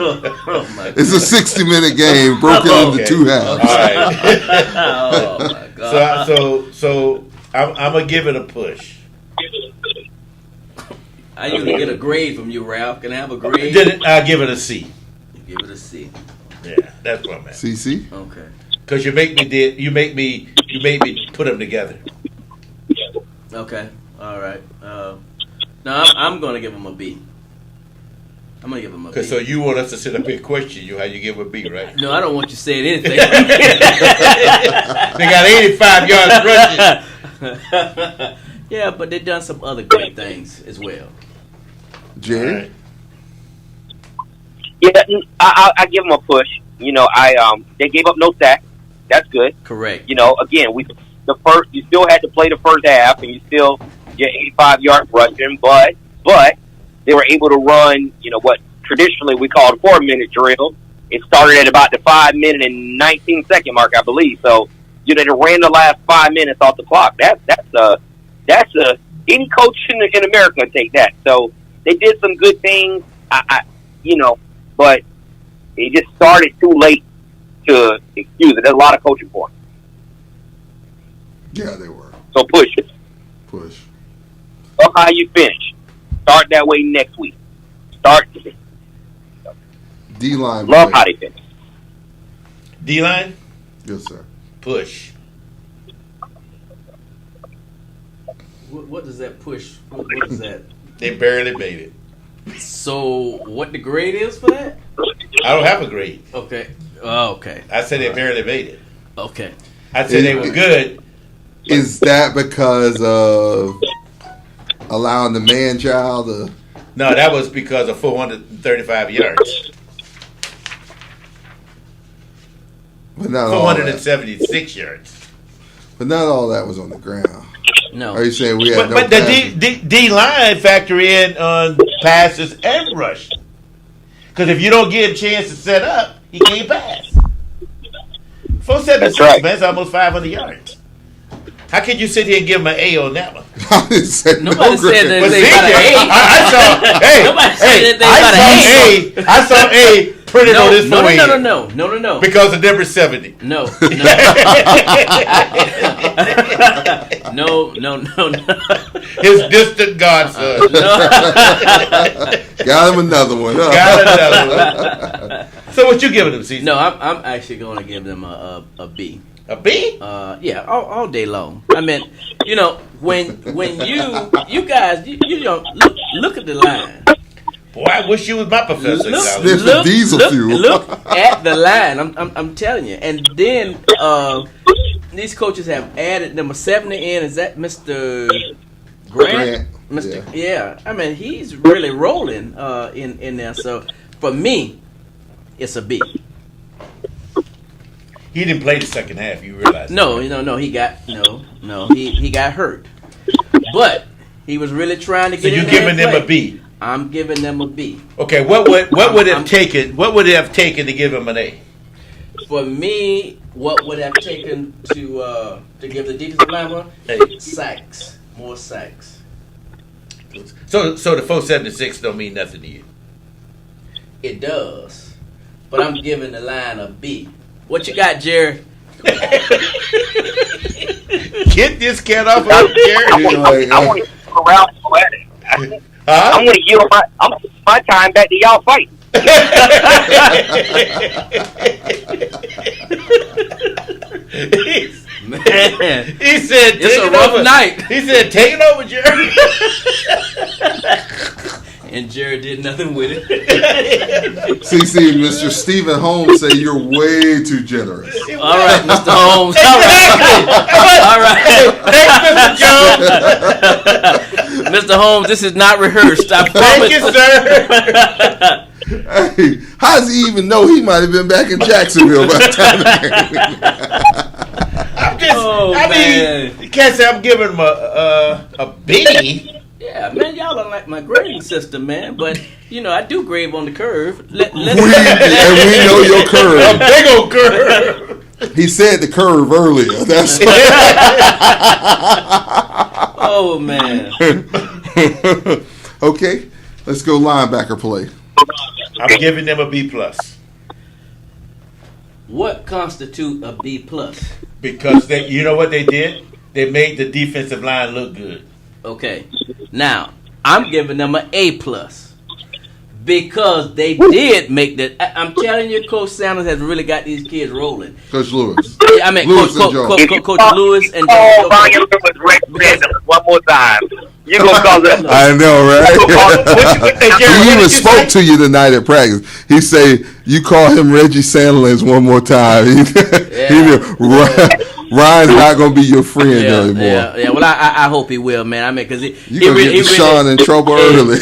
Oh my God. It's a 60-minute game broken into 2 halves. All right. Oh my God. So I'm gonna give it a push. I usually get a grade from you, Ralph. Can I have a grade? I'll give it a C. You give it a C. Yeah, that's what I'm at. CC? Okay. Because you make me put them together. Okay. All right. No, I'm going to give him a B. I'm going to give him a B. Because so you want us to sit up here and question you how you give a B, right? No, I don't want you saying anything. They got 85 yards rushing. Yeah, but they've done some other great things as well. Jerry? Right. Yeah, I give them a push. They gave up no sacks. That's good. Correct. Again, we you still had to play the first half, and you still get 85 yards rushing, but they were able to run, what traditionally we call a 4-minute drill. It started at about the 5-minute and 19-second mark, I believe. So, they ran the last 5 minutes off the clock. That's any coach in America would take that. So they did some good things, but it just started too late to excuse it. There's a lot of coaching for it. Yeah, they were. So push it. Push. Love how you finish. Start that way next week. Start today. D-line. Love how they finish. D-line? Yes, sir. Push. What does that push? What is that? They barely made it. So, what the grade is for that? I don't have a grade. Okay. Oh, okay. I said they barely made it. Okay. I said they were good. Is that because of allowing the man-child to... No, that was because of 435 yards. But not all that. 476 yards. But not all that was on the ground. No. Are you saying we had But the D-line factor in on passes and rush. Because if you don't give him a chance to set up, he can't pass. 476, right. man, it's almost 500 yards. How can you sit here and give him an A on that one? Nobody said that But they got an A. Nobody said that they got an A. I saw A printed on this no, forehead. No. Because of number 70. No. No. His distant godson. Got him another one. Huh? Got another one. So what you giving him, Cece? No, I'm actually going to give them a B. A B? Yeah, all day long. I mean, when you guys, you don't look at the line. Boy, I wish you was my professor. Look, diesel fuel. Look at the line. I'm telling you. And then these coaches have added number 70 in. Is that Mr. Grant? Mr. Yeah. I mean, he's really rolling in there. So for me, it's a B. He didn't play the second half. You realize? No. He got he got hurt. But he was really trying to get. So you're giving them a B. I'm giving them a B. Okay, what would it have taken to give him an A? For me, what would have taken to give the defensive lineman sacks, more sacks. So the 476 don't mean nothing to you. It does, but I'm giving the line a B. What you got, Jerry? Get this cat off of him, Jerry. I want to go around sweating. I'm going to yield my time back to y'all fight. Man, he said, it's a rough night. He said, take it over, Jerry. And Jerry did nothing with it. CC, Mr. Stephen Holmes say you're way too generous. All right, Mr. Holmes. All right. Thanks, Mr. Jones. Mr. Holmes, this is not rehearsed. I promise. Thank you, sir. Hey, how does he even know he might have been back in Jacksonville by the time I mean, you can't say I'm giving him a B. Yeah, man, y'all don't like my grading system, man. But I do grade on the curve. we know your curve. A big old curve. He said the curve earlier. That's oh man. Okay, let's go linebacker play. I'm giving them a B plus. What constitute a B plus? Because you know what they did? They made the defensive line look good. Okay, now I'm giving them an A plus because they did make that. I'm telling you, Coach Sanders has really got these kids rolling. Coach Lewis. I mean, Lewis Coach Lewis and Jones. One more time. You gonna call it? I know, right? He even spoke to you tonight at practice. He say you call him Reggie Sandlins one more time. Ryan's not going to be your friend anymore. Yeah. Well, I hope he will, man. I mean, because You're going to get Sean in trouble early.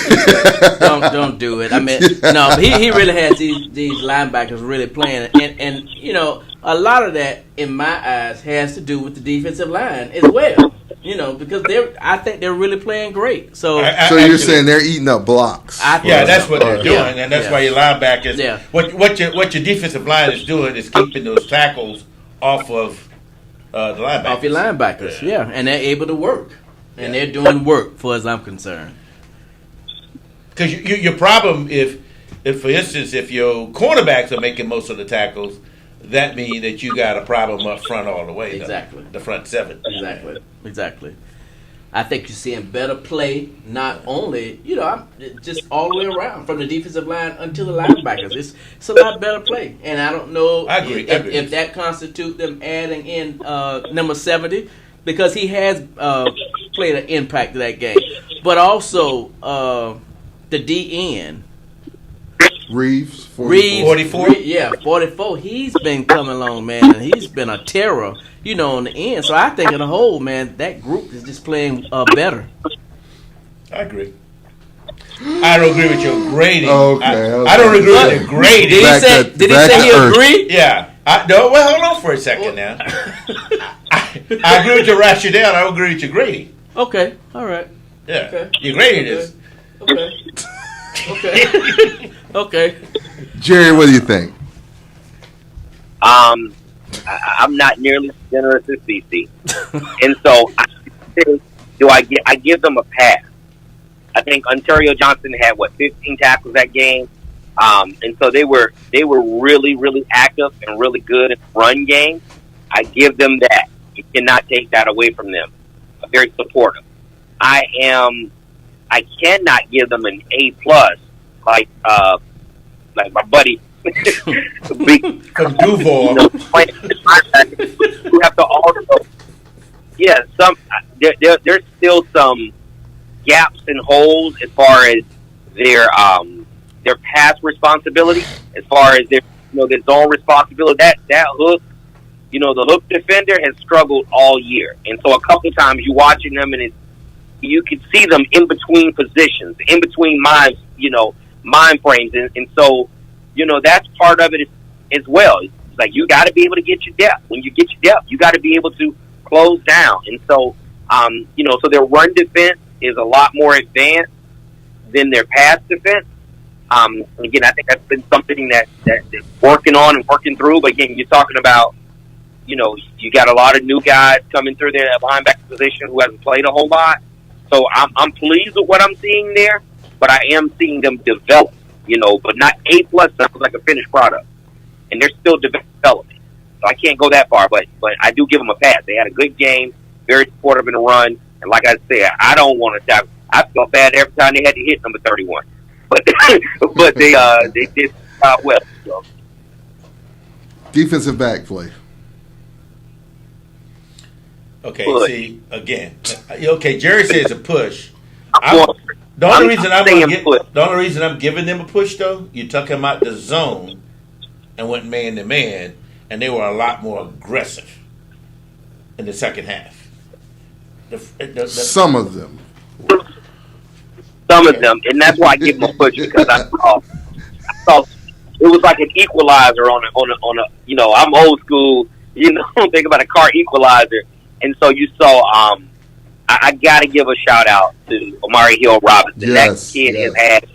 don't do it. I mean, no, he really has these linebackers really playing, and you know, a lot of that, in my eyes, has to do with the defensive line as well. You know, because I think they're really playing great. So you're saying they're eating up blocks? That's what they're doing, and that's why your linebackers. Yeah. What your defensive line is doing is keeping those tackles off of the linebackers. Off your linebackers, and they're able to work, and they're doing work, for as I'm concerned. Because your problem, if for instance, if your cornerbacks are making most of the tackles, that means that you got a problem up front all the way. Exactly. The front seven. Exactly. I think you're seeing better play, not only, you know, just all the way around, from the defensive line until the linebackers. It's a lot better play. And I don't know if that constitutes them adding in number 70, because he has played an impact to that game. But also the DN. Reeves, 44. 44. He's been coming along, man, and he's been a terror, you know, on the end. So I think, in the whole, man, that group is just playing better. I agree. I don't agree with your grading. Okay. I don't agree with the grading. Did he say he agreed? Yeah. Well, hold on for a second now. I agree with your rationale. I don't agree with your grading. Okay. All right. Yeah. Okay. Your grading is. Okay. Jerry, what do you think? I'm not nearly as generous as CC, and so I give them a pass. I think Ontario Johnson had 15 tackles that game, and so they were really, really active and really good in the run game. I give them that. You cannot take that away from them. Very supportive. I cannot give them an A+, like my buddy from Duval. You have to also, there's still some gaps and holes as far as their pass responsibility, as far as their zone responsibility. That hook, the hook defender has struggled all year, and so a couple times you watching them, and you can see them in between positions, in between mind frames, and so that's part of it as well. It's like you got to be able to get your depth. When you get your depth, you got to be able to close down, and so so their run defense is a lot more advanced than their pass defense. Again, I think that's been something that they're working on and working through. But again, you're talking about, you got a lot of new guys coming through there at linebacker position who hasn't played a whole lot. So I'm pleased with what I'm seeing there, but I am seeing them develop, but not A+, sounds like a finished product. And they're still developing. So I can't go that far, but I do give them a pass. They had a good game, very supportive in the run. And like I said, I don't want to tackle. I felt bad every time they had to hit number 31. But they did well. So. Defensive back play. Okay, Push. see, again. Okay, Jerry says a push. The only reason I'm giving them a push, though, you're talking about the zone and went man to man, and they were a lot more aggressive in the second half. Some of them, and that's why I give them a push, because I saw it was like an equalizer on a. I'm old school. Think about a car equalizer. And so you saw, I got to give a shout out to Omari Hill Robinson. Yes, that kid has had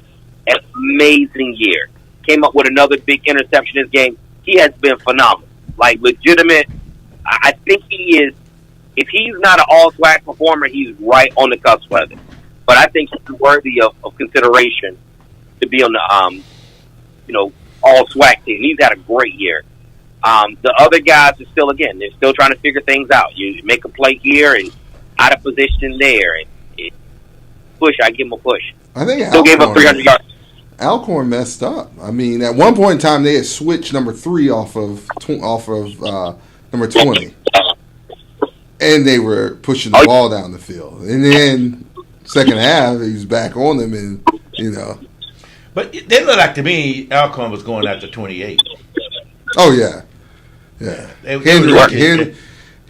an amazing year. Came up with another big interception this game. He has been phenomenal. Like, legitimate. I think he is, if he's not an all-SWAC performer, he's right on the cusp of it. But I think he's worthy of consideration to be on the, all-SWAC team. He's had a great year. The other guys are still, they're still trying to figure things out. You make a play here and out of position there. And I give them a push. I think still gave up 300 yards. Alcorn messed up. I mean, at one point in time, they had switched number 3 off of number 20. And they were pushing the ball down the field. And then second half, he was back on them, and, But they looked like, to me, Alcorn was going after 28. Oh, yeah. Yeah.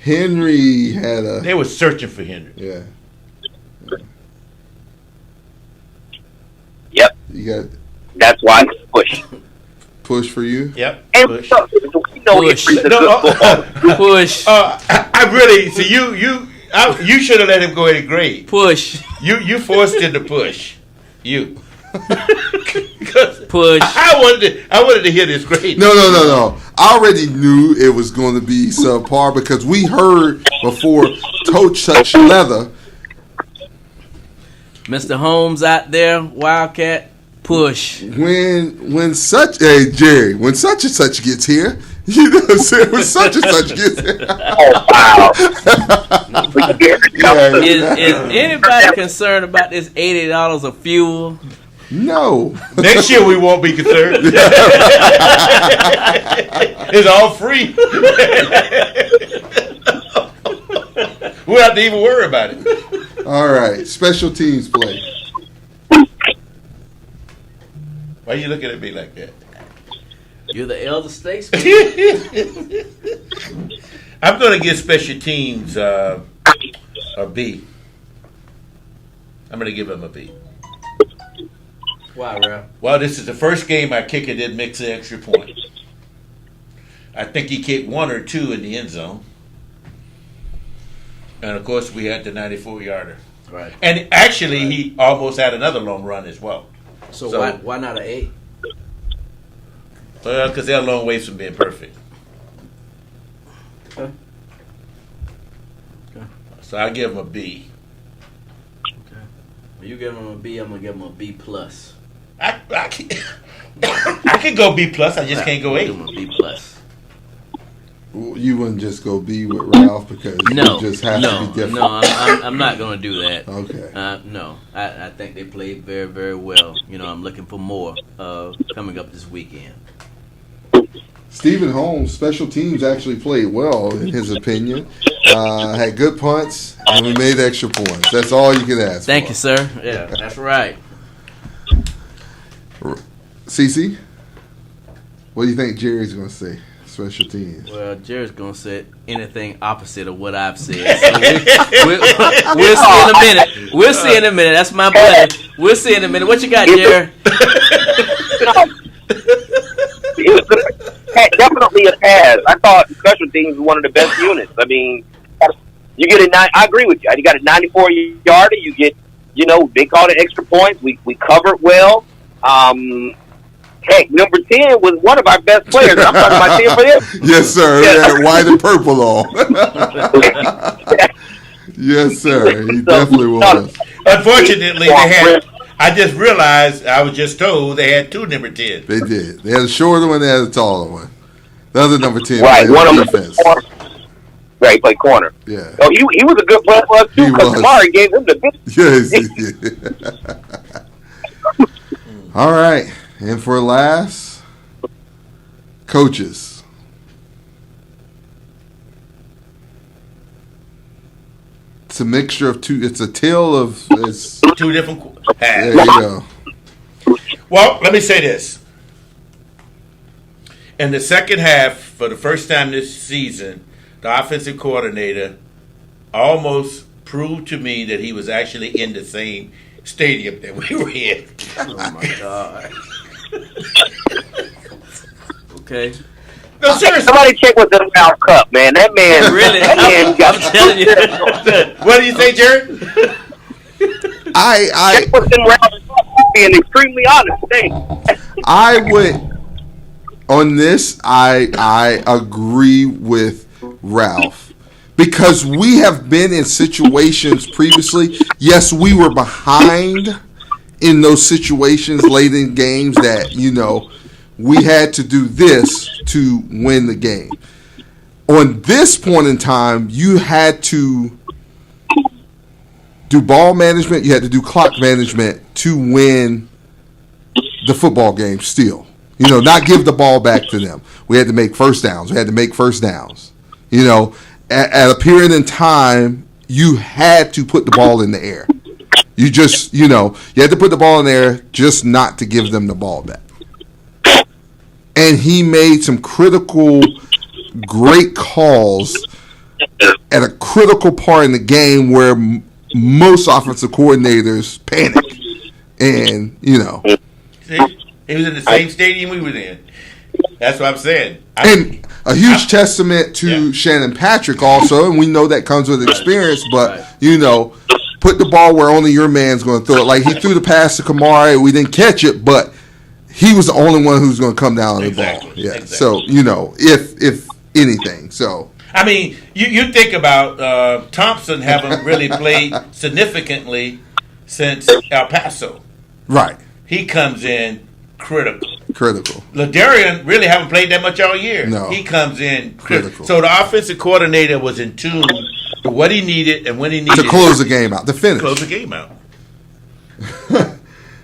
Henry had a. They were searching for Henry. Yeah. Yep. You got That's why it's push. push for you. Yep. And Push. so, we know Push. Henry's a good footballer. Push. I really. So you should have let him go ahead and grade. Push. You forced him to push. You. Push. I wanted to hear this grade. No. I already knew it was going to be subpar because we heard before toe touch leather. Mr. Holmes out there, Wildcat, push. When such Jerry, when such and such gets here, you know what I'm saying? When such and such gets here. Oh, wow. Is anybody concerned about this $80 of fuel? No. Next year we won't be concerned. It's all free. We don't have to even worry about it. All right. Special teams play. Why are you looking at me like that? You're the elder statesman. I'm going to give special teams a B. I'm going to give him a B. Why, Ralph? Well, this is the first game our kicker didn't mix the extra point. I think he kicked one or two in the end zone. And, of course, we had the 94-yarder. Right. And actually, he almost had another long run as well. So why not an 8? Well, because they're a long ways from being perfect. Okay. So I give him a B. Okay. When you give him a B, I'm gonna give him a B plus. I can go B plus. I just can't go A. Give him a B plus. You wouldn't just go B with Ralph because No, you just have to be different. no, I'm not gonna do that. Okay. No, I think they played very, very well. You know, I'm looking for more coming up this weekend. Stephen Holmes, special teams actually played well in his opinion. Had good punts and we made extra points. That's all you can ask. Thank for. you, sir. Yeah, that's right. CC, what do you think Jerry's going to say? Special teams. Well, Jerry's gonna say anything opposite of what I've said. So we'll see in a minute. We'll see in a minute. That's my buddy. We'll see in a minute. What you got, Jerry? It was definitely a pass. I thought special teams was one of the best units. I mean, you get I agree with you. You got a 94-yarder. You get, they called it extra points. We covered well. Heck, number 10 was one of our best players. I'm talking about 10 for this. Yes, sir. He had white and purple on. Yes, sir. He definitely was. Unfortunately, I just realized, I was just told they had two number 10. They did. They had a shorter one, they had a taller one. The other number 10 right, played one of them defense. Right, he played corner. Yeah. Oh, he was a good player for us, too, because Kamari gave him the big. Yes. All right. And for last, coaches. It's a mixture of two. It's a tale of. It's, two different halves. There you go. Well, let me say this. In the second half, for the first time this season, the offensive coordinator almost proved to me that he was actually in the same stadium that we were in. Oh my God. Okay. No, seriously. Somebody check with the Ralph Cup, man. That man Really? I'm telling you. What do you say, Jared? check with them Ralph Cup. Being extremely honest, I would on this. I agree with Ralph because we have been in situations previously. Yes, we were behind in those situations late in games that we had to do this to win the game. On this point in time, you had to do ball management, you had to do clock management to win the football game still. Not give the ball back to them. We had to make first downs. At a period in time, you had to put the ball in the air. You just, you had to put the ball in the air just not to give them the ball back. And he made some critical, great calls at a critical part in the game where most offensive coordinators panic. And, See, he was in the same stadium we were in. That's what I'm saying. And a huge testament to Shannon Patrick also, and we know that comes with experience, but, put the ball where only your man's going to throw it. Like, he threw the pass to Kamara, we didn't catch it, but he was the only one who's going to come down on the ball. Yeah. Exactly. So, if anything. So, I mean, you think about Thompson haven't really played significantly since El Paso. right. He comes in critical. Ladarian really haven't played that much all year. No. He comes in Critical. So the offensive coordinator was in tune to what he needed and when he needed To close the game out, to finish. Close the game out.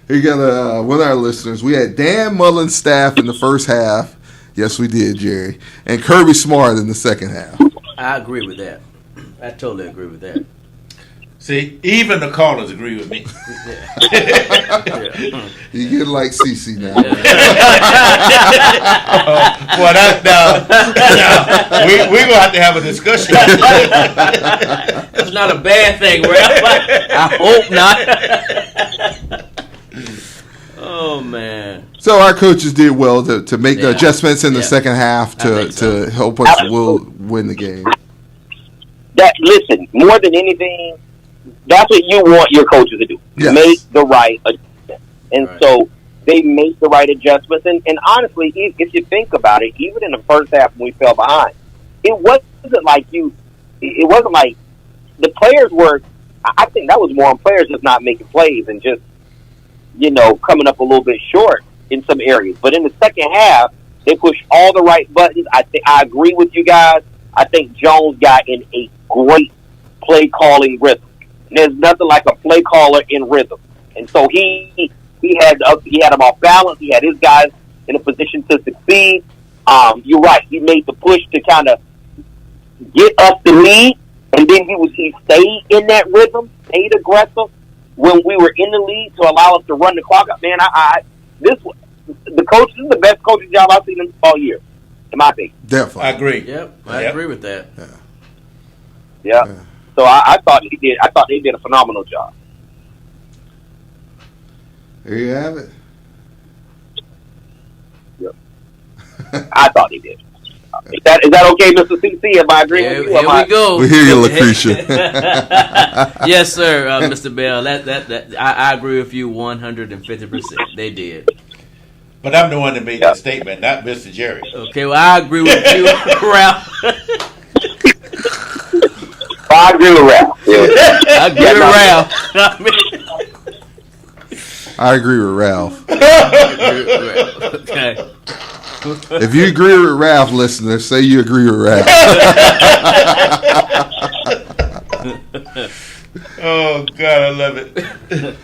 You got one of our listeners. We had Dan Mullen's staff in the first half. Yes, we did, Jerry. And Kirby Smart in the second half. I agree with that. I totally agree with that. See, even the callers agree with me. Yeah. You get like CC now. Well, we're going to have to have a discussion. That's not a bad thing, Ralph. I hope not. Oh, man. So our coaches did well to make the adjustments in the Yeah. second half to help us win the game. Listen, more than anything, that's what you want your coaches to do. Yes. Make the right adjustments. And Right. so they make the right adjustments. And honestly, if you think about it, even in the first half when we fell behind, it wasn't like the players were, I think that was more on players just not making plays and just, coming up a little bit short in some areas. But in the second half, they pushed all the right buttons. I agree with you guys. I think Jones got in a great play calling rhythm. And there's nothing like a play caller in rhythm. And so he had them off balance. He had his guys in a position to succeed. You're right. He made the push to kind of get us the lead, and then he stayed in that rhythm, stayed aggressive when we were in the lead to allow us to run the clock up. Man, this is the best coaching job I've seen all year, in my opinion. Definitely. I agree. Yep, I agree with that. Yeah. So I thought he did. I thought they did a phenomenal job. There you have it. Yep. I thought he did. Is that okay, Mr. CC? Am I agreeing with you? Here we go. We hear you, Lucretia. Yes, sir, Mr. Bell. I agree with you 150%. They did. But I'm the one that made that statement, not Mr. Jerry. Okay, well, I agree with you, Ralph. I agree with Ralph. Yeah. I agree with Ralph. I agree with Ralph. Okay. If you agree with Ralph, listeners, say you agree with Ralph. Oh, God, I love it.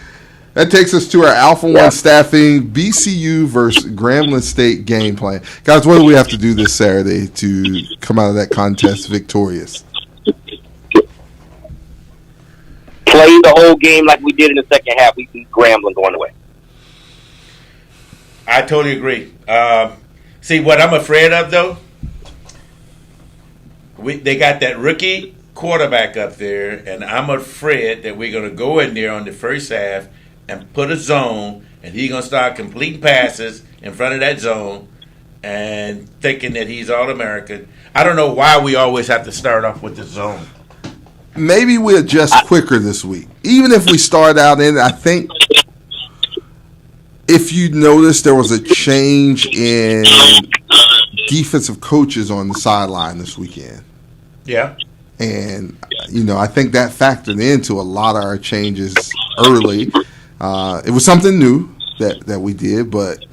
That takes us to our Alpha 1 staffing BCU versus Grambling State game plan. Guys, what do we have to do this Saturday to come out of that contest victorious? Play the whole game like we did in the second half. We beat Grambling going away. I totally agree. See, what I'm afraid of, though, they got that rookie quarterback up there, and I'm afraid that we're going to go in there on the first half and put a zone, and he's going to start completing passes in front of that zone and thinking that he's All-American. I don't know why we always have to start off with the zone. Maybe we adjust quicker this week. Even if we start out in, I think if you notice, there was a change in defensive coaches on the sideline this weekend. Yeah. And, I think that factored into a lot of our changes early. It was something new that we did, but,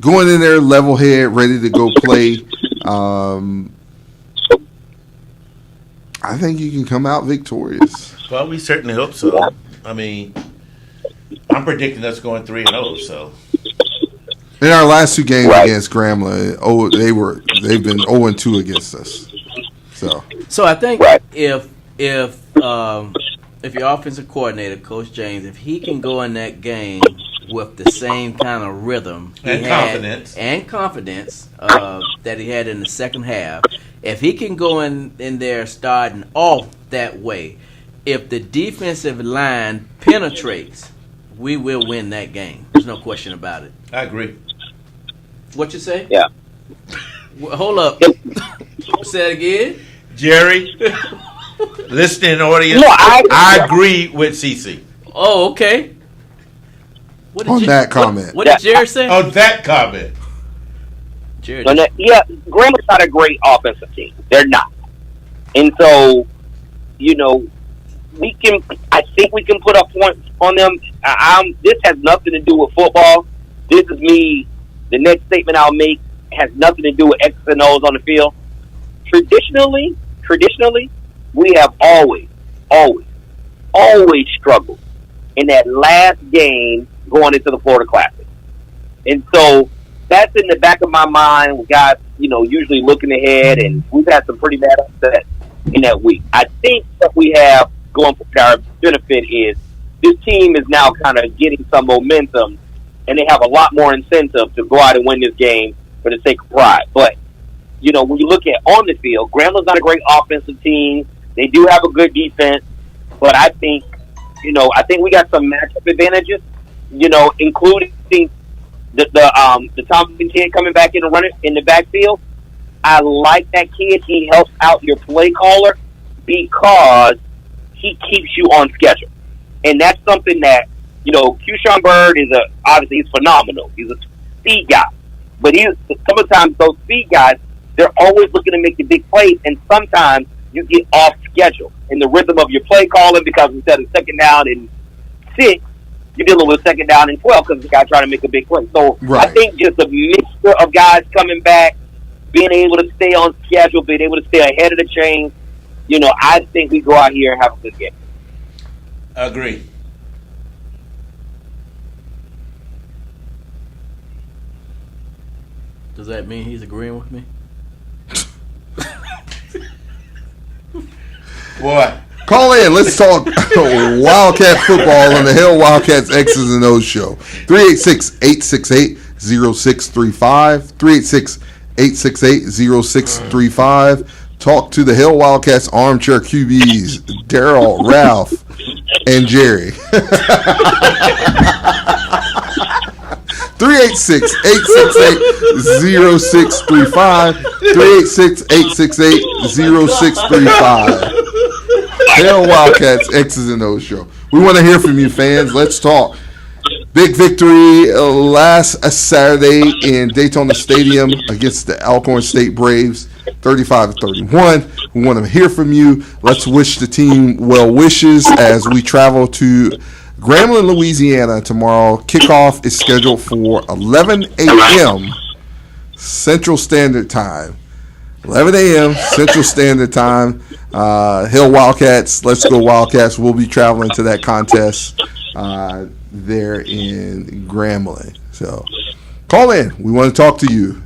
going in there level head, ready to go play, I think you can come out victorious. Well, we certainly hope so. I mean, I'm predicting us going 3-0, so. In our last two games against Grambling, they've been 0-2 against us. So I think if your offensive coordinator, Coach James, if he can go in that game with the same kind of rhythm And confidence that he had in the second half. If he can go in there starting off that way, if the defensive line penetrates, we will win that game. There's no question about it. I agree. What you say? Yeah. Well, hold up. Say it again. Jerry, listening audience, No, I agree with CC. Oh, okay. What On that comment. What did Jerry say? On that comment. Jerry. Yeah, Gramble's not a great offensive team. They're not. And so, I think we can put up points on them. This has nothing to do with football. This is me. The next statement I'll make has nothing to do with X's and O's on the field. Traditionally, we have always struggled in that last game going into the Florida Classic. And so that's in the back of my mind. We got, usually looking ahead, and we've had some pretty bad upsets in that week. I think what we have going for our benefit is this team is now kind of getting some momentum, and they have a lot more incentive to go out and win this game for the sake of pride. But, when you look at on the field, Gramble's not a great offensive team. They do have a good defense, but I think we got some matchup advantages, including the Thompson kid coming back in and running in the backfield. I like that kid. He helps out your play caller because he keeps you on schedule. And that's something that, Keyshawn Bird obviously he's phenomenal. He's a speed guy. But sometimes those speed guys, they're always looking to make the big plays, and sometimes you get off schedule in the rhythm of your play calling because instead of second down and 6, you're dealing with second down and 12 because the guy trying to make a big play. So right. I think just a mixture of guys coming back, being able to stay on schedule, being able to stay ahead of the chain, I think we go out here and have a good game. Agree. Does that mean he's agreeing with me? Boy. Call in. Let's talk Wildcat football on the Hill Wildcats X's and O's show. 386-868-0635. 386-868-0635. Talk to the Hill Wildcats Arm Chair QBs, Daryl, Ralph, and Jerry. 386-868-0635. 386-868-0635. Hill Wildcats X's and O's show. We want to hear from you, fans. Let's talk. Big victory last Saturday in Daytona Stadium against the Alcorn State Braves, 35-31. We want to hear from you. Let's wish the team well wishes as we travel to Grambling, Louisiana tomorrow. Kickoff is scheduled for 11 a.m. Central Standard Time. 11 a.m. Central Standard Time. Hill Wildcats, let's go Wildcats. We'll be traveling to that contest there in Grambling. So call in. We want to talk to you.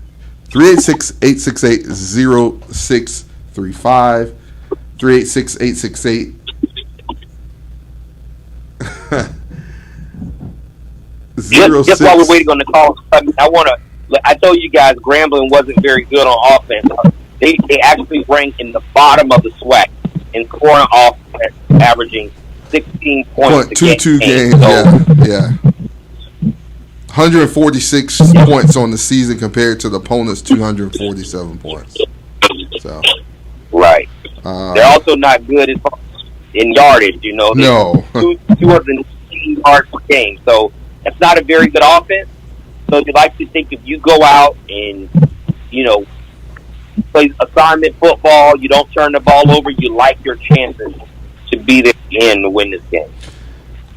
386-868-0635. 386-868. Just while we're waiting on the call, I told you guys Grambling wasn't very good on offense. They actually rank in the bottom of the SWAC in scoring offense, averaging 16 points a game. Yeah. 146 points on the season compared to the opponent's 247 points. So right. They're also not good in yardage. No. 216 yards per game. So that's not a very good offense. So you like to think if you go out and play assignment football, you don't turn the ball over, you like your chances to be there and to win this game.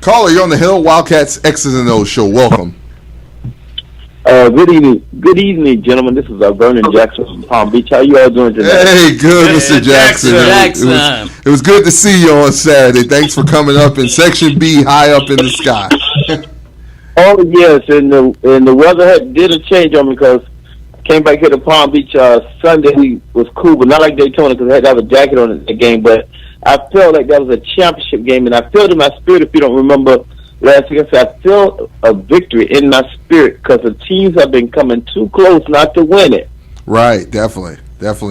Caller, you're on the Hill Wildcats X's and O's show. Welcome. Good evening, gentlemen. This is Vernon Jackson from Palm Beach. How you all doing today? Hey, good, Mr. Jackson. It was good to see you on Saturday. Thanks for coming up in Section B, high up in the sky. Oh yes, and the weather didn't change on me because I came back here to Palm Beach Sunday. Was cool, but not like Daytona because I had to have a jacket on in the game. But I felt like that was a championship game, and I felt in my spirit, if you don't remember, last week. I said, I feel a victory in my spirit because the teams have been coming too close not to win it. Right, definitely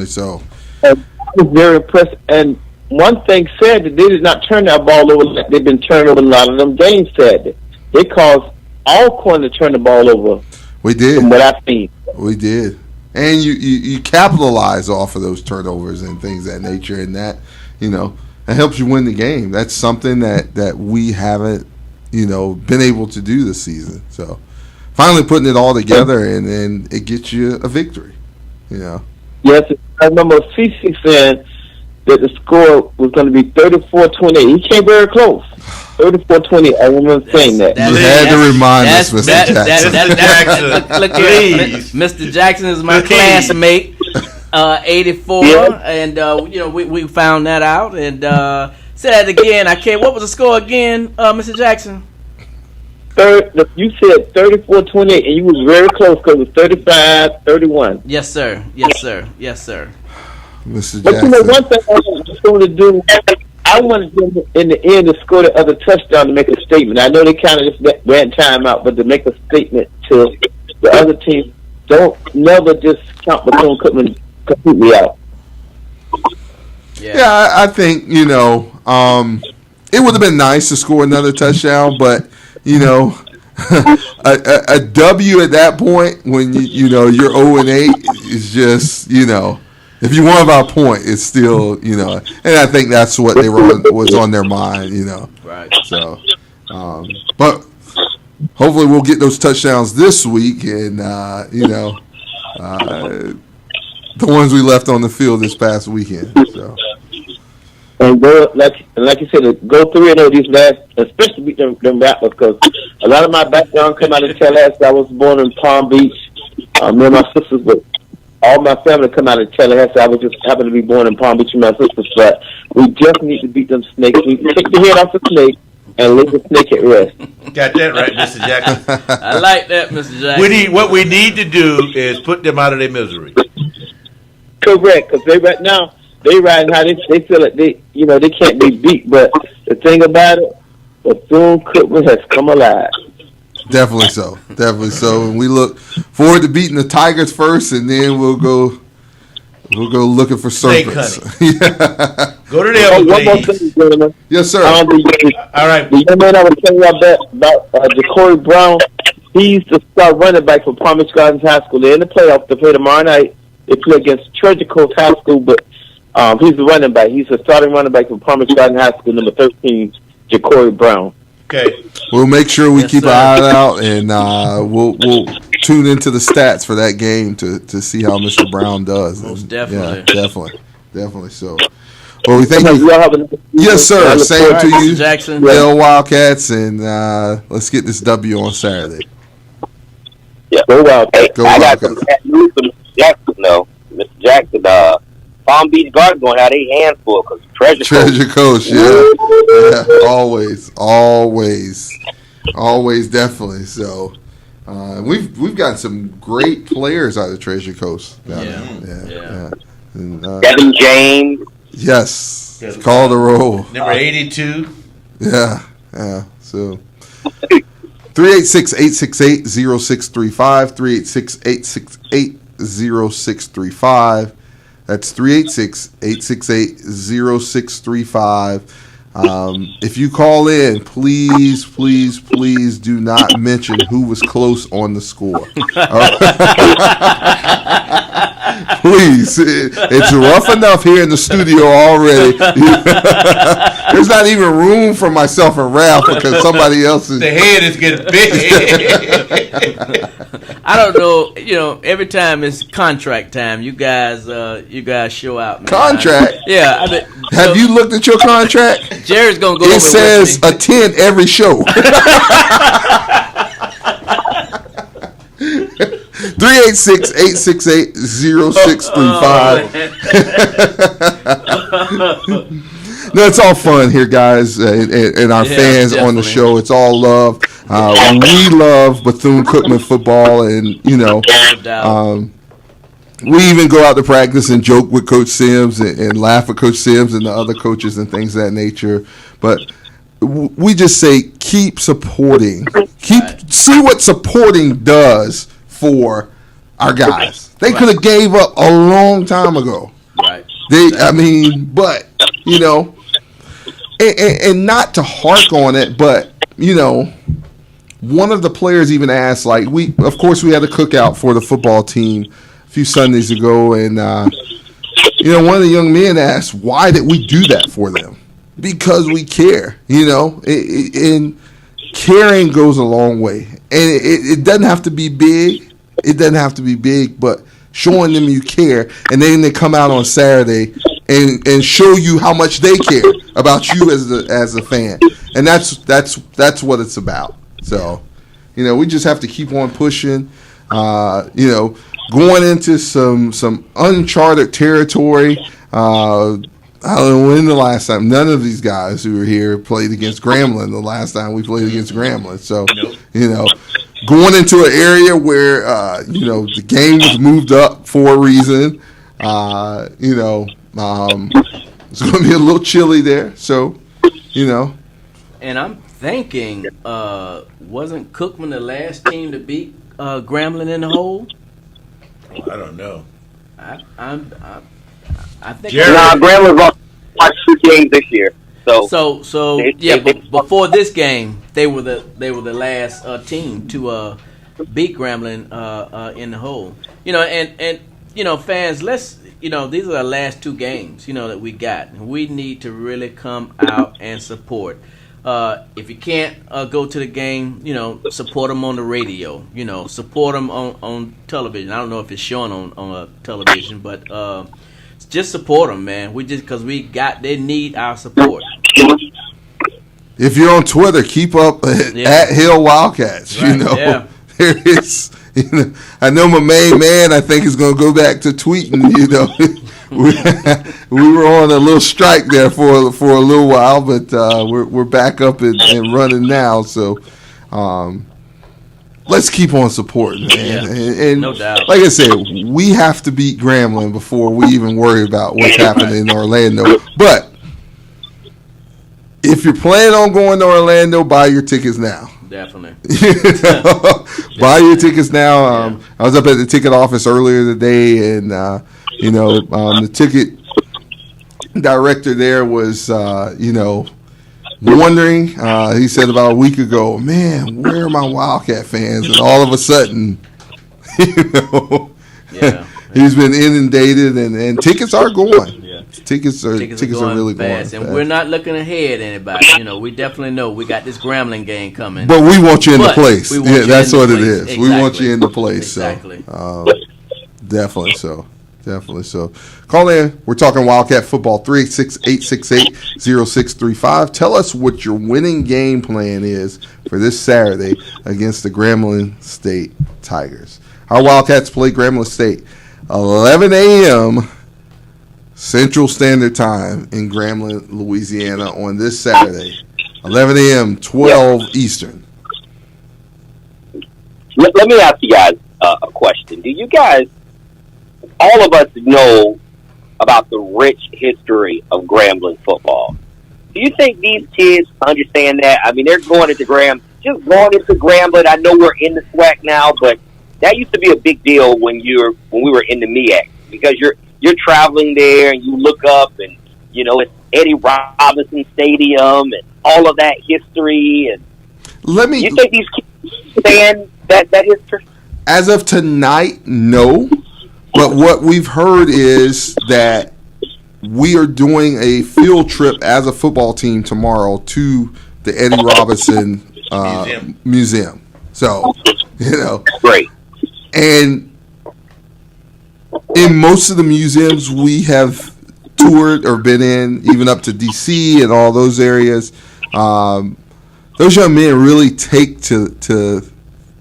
so. And I was very impressed. And one thing said that they did not turn that ball over like they've been turning over a lot of them games. Said they caused Alcorn to turn the ball over. We did. From what I've seen. We did. And you capitalize off of those turnovers and things of that nature, and that, that helps you win the game. That's something that we haven't, been able to do this season. So finally putting it all together, and then it gets you a victory, Yes, I remember CC saying that the score was going to be 34-28. He came very close. 34-20. I remember saying that. You had to remind us, Mr. Jackson. Look here, Mr. Jackson is my classmate, 84, and we found that out. And say that again. I can't. What was the score again, Mr. Jackson? You said 34-28, and you was very close because it was 35-31. Yes, sir. Mr. Jackson. But one thing I was going to do, I wanted them in the end to score the other touchdown to make a statement. I know they kind of just ran time out, but to make a statement to the other team, never just count Bethune-Cookman completely out. Yeah, I think, it would have been nice to score another touchdown, but, a W at that point when, you're 0-8 is just, if you want about point, it's still, and I think that's what was on their mind, Right. So, but hopefully we'll get those touchdowns this week, and the ones we left on the field this past weekend. So. And go like you said, go 3-0 these last, especially beat them Rattlers, because a lot of my background came out of Tallahassee. I was born in Palm Beach. Me and my sisters, but all my family come out of Tallahassee. I was just happened to be born in Palm Beach with my sisters, but we just need to beat them snakes. We take the head off the snake and let the snake at rest. Got that right, Mr. Jackson. I like that, Mr. Jackson. What we need to do is put them out of their misery. Correct, because they right now they riding how they feel like they can't be beat. But the thing about it, Bethune-Cookman has come alive. Definitely so. And we look forward to beating the Tigers first, and then we'll go looking for serpents. Yeah. Go to the one more thing, gentlemen. Yes, sir. All right. The young man I was telling you about Jacory Brown, he's the star running back for Palm Beach Gardens High School. They're in the playoffs. They play tomorrow night. They play against Treasure Coast High School, but he's the running back. He's the starting running back for Palm Beach Gardens High School, number 13, Jacory Brown. Okay. We'll make sure we keep an eye out, and we'll tune into the stats for that game to see how Mr. Brown does. Most definitely. Yeah, definitely so. Well, we thank you. Yes, sir. Same to you, Jackson. Dell Wildcats, and let's get this W on Saturday. Yeah, go Wildcats. I got some bad news for Mr. Jackson, though. Mr. Jackson, Palm Beach Gardens going to have their hands full because Treasure Coast, yeah, always, definitely. So we've got some great players out of Treasure Coast. Yeah. And, Devin James. Yes, call the roll. Number 82. Yeah. So 386-868-0635, 386-868-0635. That's 386-868-0635. If you call in, please do not mention who was close on the score. Please. It's rough enough here in the studio already. There's not even room for myself and Ralph because somebody else is. The head is getting big. I don't know. Every time it's contract time, you guys show out. Man. Contract? Have you looked at your contract? Jerry's gonna go. It says attend every show. 386-868-0635. No, it's all fun here, guys, and our fans definitely. on the show. It's all love. We love Bethune-Cookman football, and we even go out to practice and joke with Coach Sims and laugh at Coach Sims and the other coaches and things of that nature. But we just say keep supporting. See what supporting does for our guys. They could have gave up a long time ago. Right. But and not to hark on it, but one of the players even asked, like, of course we had a cookout for the football team a few Sundays ago, and one of the young men asked, why did we do that for them? Because we care, and caring goes a long way. And it doesn't have to be big. It doesn't have to be big, but showing them you care, and then they come out on Saturday and show you how much they care about you as a fan. And that's what it's about. So, we just have to keep on pushing, going into some uncharted territory. I don't know when the last time. None of these guys who were here played against Grambling the last time we played against Grambling. So, going into an area where, the game was moved up for a reason. It's going to be a little chilly there. So, And I'm thinking, wasn't Cookman the last team to beat Grambling in the hole? I don't know. I think. Grambling lost 2 games this year. But before this game, they were the last team to beat Grambling in the hole. And fans, these are the last 2 games that we got. We need to really come out and support. If you can't go to the game, support them on the radio. Support them on television. I don't know if it's showing on television, but just support them, man. They need our support. If you're on Twitter, keep up at Hill Wildcats. Right, there is. I know my main man, I think, is going to go back to tweeting. We were on a little strike there for a little while, but we're back up and running now. So let's keep on supporting, man. Yeah, and no doubt. Like I said, we have to beat Grambling before we even worry about what's happening in Orlando. But if you're planning on going to Orlando, buy your tickets now. Definitely. Buy your tickets now. I was up at the ticket office earlier today, and the ticket director there was, wondering. He said about a week ago, man, where are my Wildcat fans? And all of a sudden, he's been inundated, and tickets are going. Yeah. Tickets are really fast, going. And we're not looking ahead anybody. We definitely know we got this Grambling game coming. But we want you in the place. That's what it is. Exactly. We want you in the place. Exactly. So, definitely so. Call in. We're talking Wildcat football, 386-868-0635. Tell us what your winning game plan is for this Saturday against the Grambling State Tigers. Our Wildcats play Grambling State 11 a.m. Central Standard Time in Grambling, Louisiana on this Saturday. 11 a.m., 12 Eastern. Let me ask you guys a question. Do you guys, all of us know about the rich history of Grambling football? Do you think these kids understand that? I mean, they're going into Grambling. I know we're in the SWAC now, but that used to be a big deal when we were in the MEAC, because you're traveling there and you look up and it's Eddie Robinson Stadium and all of that history. And you think these kids understand that history? As of tonight, no. But what we've heard is that we are doing a field trip as a football team tomorrow to the Eddie Robinson Museum. So, Great. And in most of the museums we have toured or been in, even up to D.C. and all those areas, those young men really take to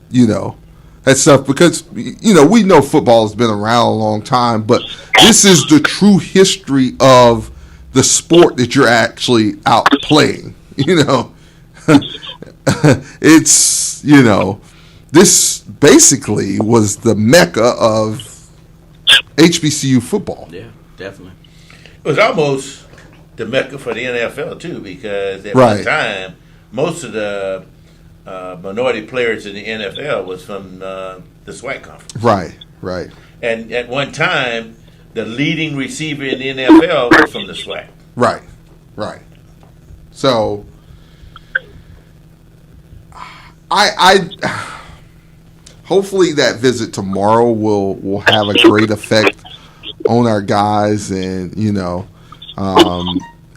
that stuff, because we know football has been around a long time, but this is the true history of the sport that you're actually out playing. It's this basically was the mecca of HBCU football. Yeah, definitely. It was almost the mecca for the NFL too, because at Right. one time most of the minority players in the NFL was from the SWAC conference. Right. And at one time, the leading receiver in the NFL was from the SWAC. Right. So, I hopefully that visit tomorrow will have a great effect on our guys, and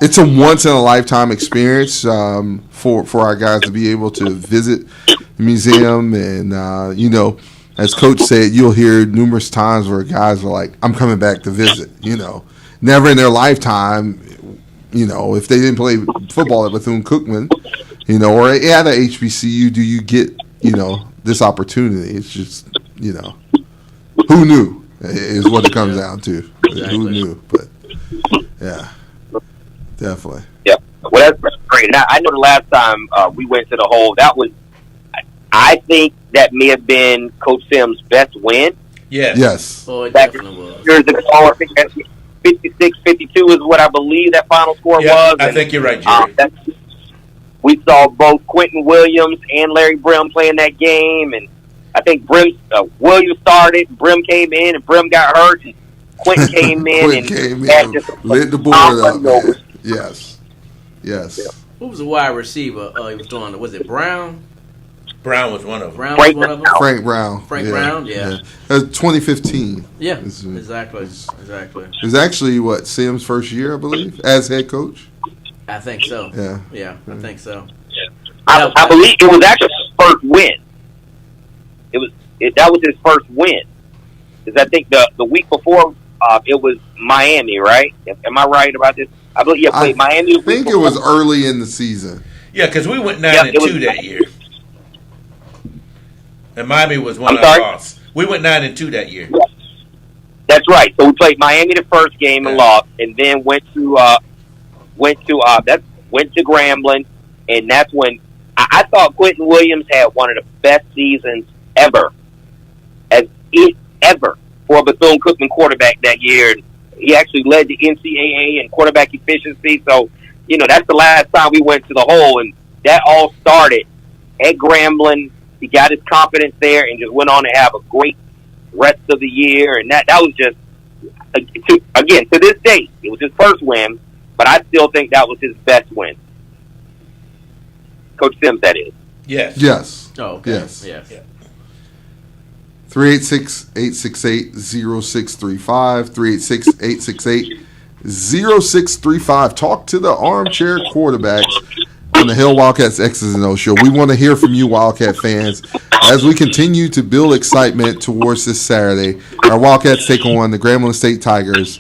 it's a once in a lifetime experience for our guys to be able to visit the museum, and as Coach said, you'll hear numerous times where guys are like, "I'm coming back to visit." Never in their lifetime, if they didn't play football at Bethune Cookman, or at a HBCU, do you get this opportunity? It's just who knew is what it comes down to. Exactly. Who knew? But yeah, definitely. Yeah. Well, that's great. And I know the last time we went to the hole, I think that may have been Coach Sims' best win. Yes. Oh, it Back definitely was. years ago, I think that's 56-52 is what I believe that final score was. I think you're right, Jerry. We saw both Quentin Williams and Larry Brim playing that game, and I think Williams started, Brim came in, and Brim got hurt, and Quentin came in and just lit the board up, man. Yes. Who was the wide receiver? He was doing. Was it Brown? Brown was one of them. Brown was one of them. Frank Brown. Brown, yeah. That was 2015. Yeah, It's- exactly. It was actually Sims' first year, I believe, as head coach. I think so. Yeah. I think so. I believe it was actually his first win. That was his first win. Because I think the week before it was Miami, right? Am I right about this? I believe played Miami. I think it was early in the season. Yeah, because we went 9-2 that year. And Miami was one of our loss. We went 9-2 that year. Yeah. That's right. So we played Miami the first game and lost, and then went to Grambling, and that's when I thought Quentin Williams had one of the best seasons ever for a Bethune-Cookman quarterback that year. And he actually led the NCAA in quarterback efficiency. So, that's the last time we went to the hole, and that all started at Grambling. He got his confidence there and just went on to have a great rest of the year. And that was just, to this day, it was his first win, but I still think that was his best win. Coach Sims, that is. Yes. Oh, okay. Yes. Yeah. 386-868-0635. 386-868-0635. Talk to the Armchair Quarterbacks on the Hill Wildcats X's and O's show. We want to hear from you, Wildcat fans, as we continue to build excitement towards this Saturday. Our Wildcats take on the Grambling State Tigers.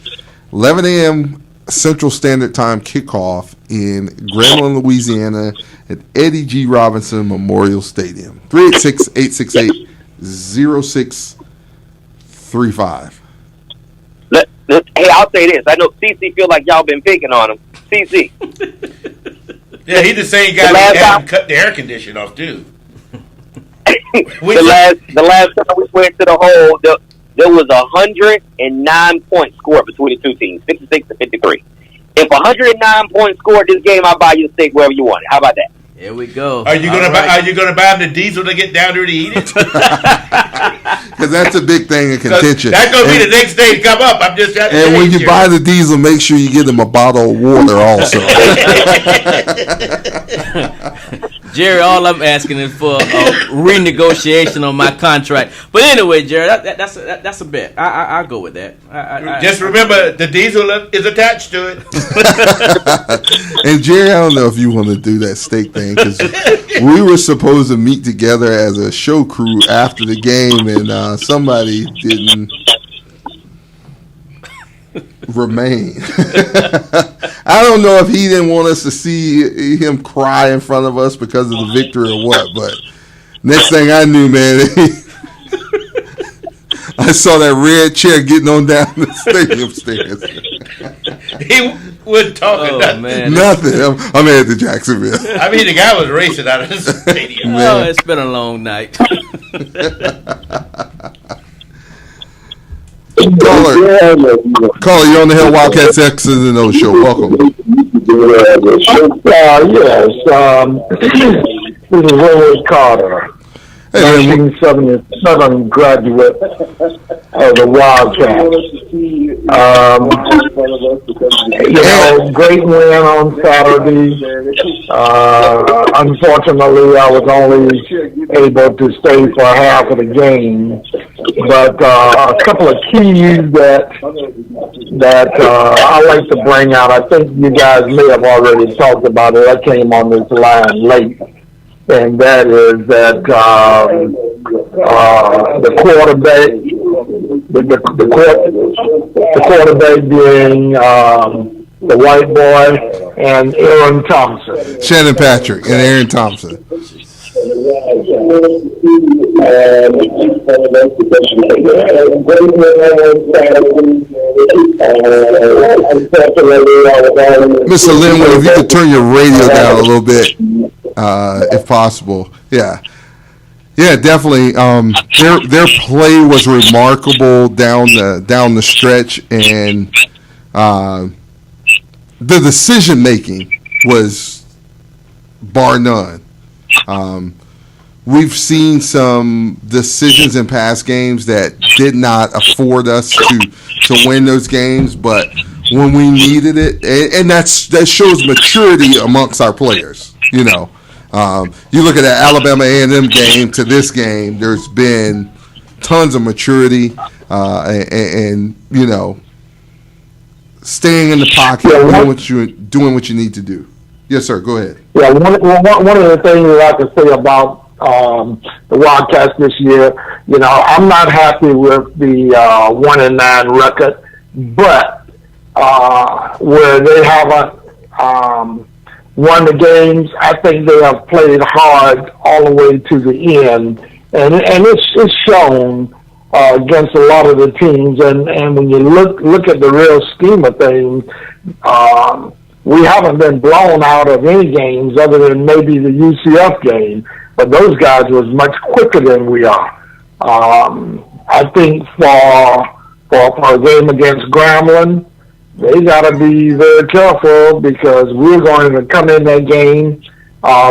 11 a.m. Central Standard Time kickoff in Grambling, Louisiana at Eddie G. Robinson Memorial Stadium. 386-868-0635. Hey, I'll say this. I know CC feel like y'all been picking on him. CC. Yeah, he the same guy that had him cut the air conditioner off, too. the last time we went to the hole, there was 109 points scored between the two teams, 56-53. If 109 points scored this game, I'll buy you a steak wherever you want it. How about that? Here we go. Are you gonna buy him the diesel to get down there to eat it? Because that's a big thing in contention. That's gonna be the next day to come up. I'm just trying to And when you buy the diesel, make sure you get them a bottle of water also. Jerry, all I'm asking is for a renegotiation on my contract. But anyway, Jerry, that's a bet. I'll go with that. Just remember, the diesel is attached to it. And Jerry, I don't know if you want to do that steak thing, because we were supposed to meet together as a show crew after the game, and somebody didn't remain. I don't know if he didn't want us to see him cry in front of us because of the victory or what, but next thing I knew, man, I saw that red chair getting on down the stadium stairs. He wasn't talking nothing. Man. Nothing. I'm headed to Jacksonville. I mean, the guy was racing out of the stadium. Oh, it's been a long night. Caller, you're on the Hill Wildcats X's and O's show. Welcome. Yes. This is Willis Carter, Hey, man, 1977 graduate of the Wildcats. Great win on Saturday. Unfortunately, I was only able to stay for half of the game. But a couple of keys that I like to bring out. I think you guys may have already talked about it. I came on this line late. And that is that the quarterback, the quarterback being the white boy and Aaron Thompson. Shannon Patrick and Aaron Thompson. Mr. Linwood, if you could turn your radio down a little bit, if possible. Yeah, definitely. Their play was remarkable down the stretch, and the decision making was bar none. We've seen some decisions in past games that did not afford us to win those games, but when we needed it, and that shows maturity amongst our players. You know, you look at that Alabama A&M game to this game. There's been tons of maturity, and you know, staying in the pocket, doing what you need to do. Yes, sir. Go ahead. Yeah, one of the things that I can say about the Wildcats this year, you know, I'm not happy with the 1-9 record, but where they haven't won the games, I think they have played hard all the way to the end, and it's shown against a lot of the teams. And when you look at the real scheme of things, we haven't been blown out of any games other than maybe the UCF game, but those guys was much quicker than we are. I think for a game against Grambling, they got to be very careful because we're going to come in that game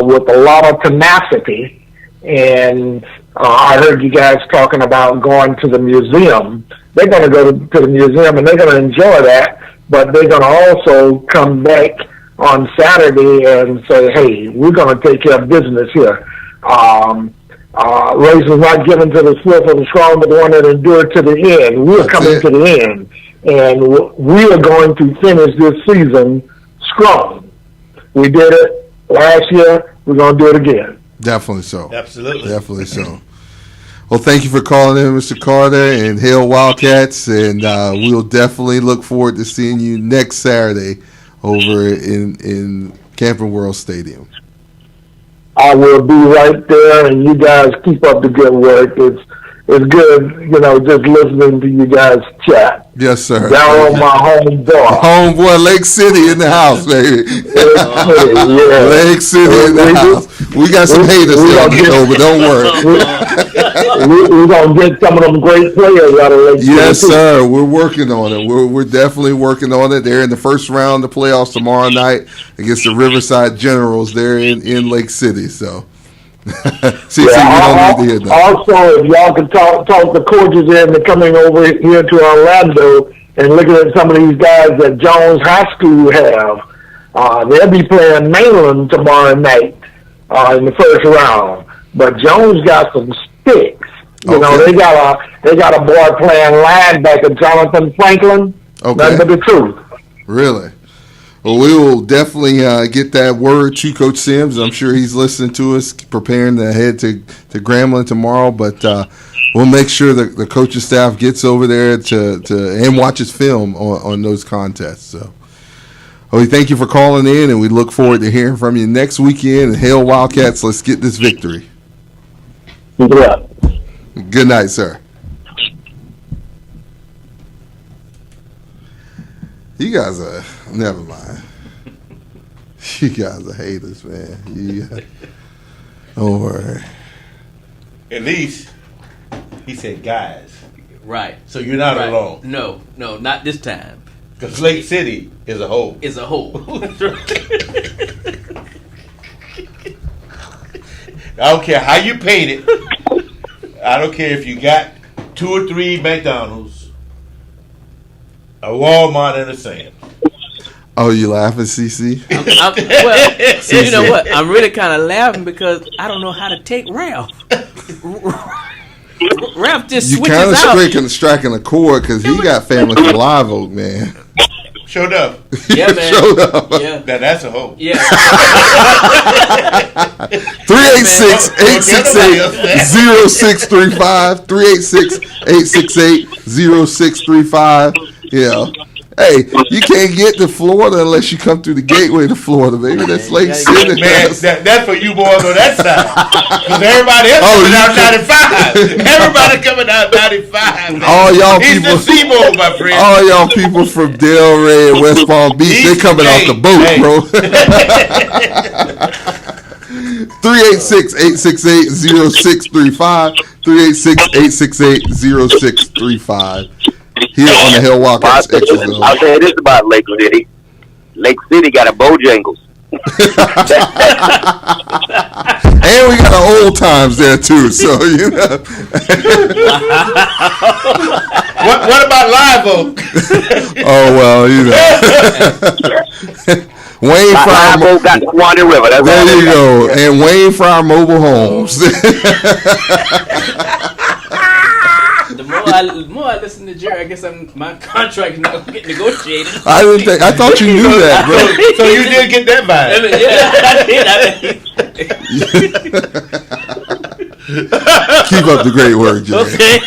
with a lot of tenacity. And I heard you guys talking about going to the museum. They're going to go to the museum and they're going to enjoy that. But they're going to also come back on Saturday and say, hey, we're going to take care of business here. Race is not given to the swift or the strong, but the one that endured to the end. We're coming to the end. And we are going to finish this season strong. We did it last year. We're going to do it again. Definitely so. Absolutely. Definitely so. Well, thank you for calling in, Mr. Carter, and hail Wildcats, and we'll definitely look forward to seeing you next Saturday over in Camping World Stadium. I will be right there, and you guys keep up the good work. It's good, you know, just listening to you guys chat. Yes, sir. Down on my homeboy. Homeboy, Lake City in the house, baby. Yeah. Lake City in the house. We got some haters there, but don't worry. We're going to get some of them great players out of Lake City. Yes, sir. We're working on it. We're definitely working on it. They're in the first round of the playoffs tomorrow night against the Riverside Generals there in Lake City, so. See, we don't need to hear that. Also, if y'all could talk the coaches into coming over here to Orlando and looking at some of these guys that Jones High School have, they'll be playing Mainland tomorrow night in the first round. But Jones got some sticks. You know, they got a boy playing linebacker, Jonathan Franklin. Nothing but the truth. Really? Well, we will definitely get that word to Coach Sims. I'm sure he's listening to us, preparing to head to Grambling tomorrow. But we'll make sure that the coaching staff gets over there to and watches film on those contests. So, we thank you for calling in, and we look forward to hearing from you next weekend. And hail Wildcats! Let's get this victory. Yeah. Good night, sir. You guys are, never mind. You guys are haters, man. Don't worry. At least he said guys. Right. So you're not alone. No, not this time. Because Lake City is a hole. Is a hole. I don't care how you paint it. I don't care if you got 2 or 3 McDonald's, a Walmart, and a Sam's. Oh, you laughing, CC? Well, so you know what? I'm really kind of laughing because I don't know how to take Ralph. Ralph just You switches kind of out. striking a chord because he got family from Live Oak, man. Showed up. Yeah, man. Showed up. Yeah. Now that's a hole. Yeah. 386-868-0635. 386-868-0635. Yeah. Hey, you can't get to Florida unless you come through the gateway to Florida, baby. That's Lake City. Man, that's for you boys on that side. Because everybody else coming out 95. Everybody coming out 95. Man. All y'all He's people, the Seaboard, my friend. all y'all people from Delray and West Palm Beach, they coming off the boat, bro. 386-868-0635. 386-868-0635. Here on the Hill Walkers Extra Zone. I'll say this about Lake City. Lake City got a Bojangles. And we got the old times there too, so you know. What about Live Oak? Oh well, you know. Wayne Fryer Live Oak got the Swanee River. That's there all you they go. got. And Wayne Fryer Mobile Homes. The more I listen to Jerry, I guess my contract is not going to get negotiated. I thought you knew that, bro. So you did get that vibe. Keep up the great work, Jerry. Okay.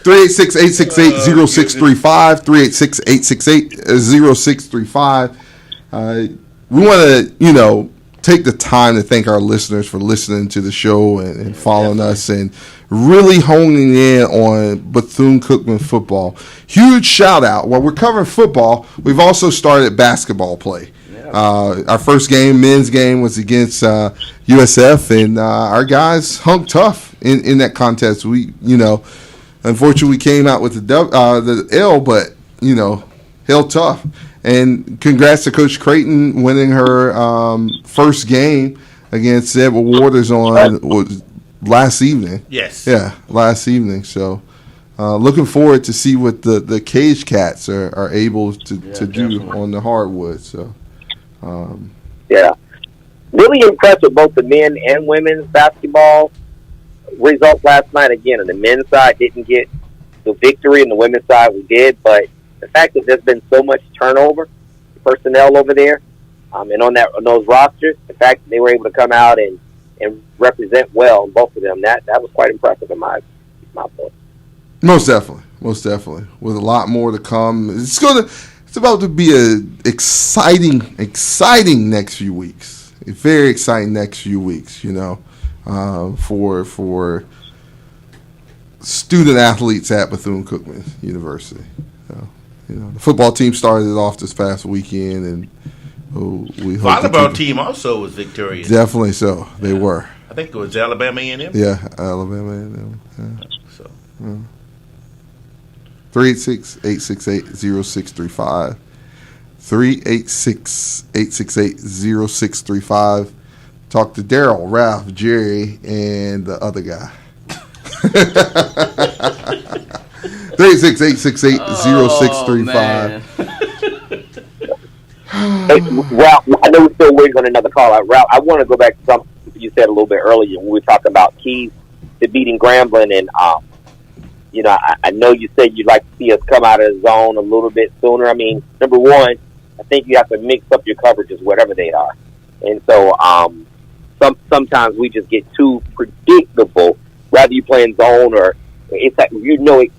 386-868-0635. 386-868-0635. We want to, take the time to thank our listeners for listening to the show and following us and really honing in on Bethune-Cookman football. Huge shout out. While we're covering football, we've also started basketball play. Our first game, men's game, was against USF, and our guys hung tough in that contest. We, unfortunately, we came out with the L, but, held tough. And congrats to Coach Creighton winning her first game against Edward Waters on last evening. Yes. Yeah, last evening. So looking forward to see what the Cage Cats are able to do definitely. on the hardwood. So Yeah. Really impressed with both the men and women's basketball results last night. Again, on the men's side, didn't get the victory, and the women's side we did, but the fact that there's been so much turnover, personnel over there, and on those rosters, the fact that they were able to come out and represent well, both of them, that was quite impressive in my book. most definitely, with a lot more to come. It's about to be a exciting next few weeks. A very exciting next few weeks. For student athletes at Bethune-Cookman University. The football team started off this past weekend, and we hope Volleyball team also was victorious. Definitely so. They were. I think it was Alabama A&M. Yeah, Alabama A&M. Yeah. So 386-868-0635. 386-868-0635. Talk to Daryl, Ralph, Jerry, and the other guy. 386-868-0635. Hey, Ralph, I know we're still waiting on another call. Ralph, I want to go back to something you said a little bit earlier when we were talking about keys to beating Grambling. And, I know you said you'd like to see us come out of the zone a little bit sooner. I mean, number one, I think you have to mix up your coverages, whatever they are. And so sometimes we just get too predictable, whether you play in zone or it's like, the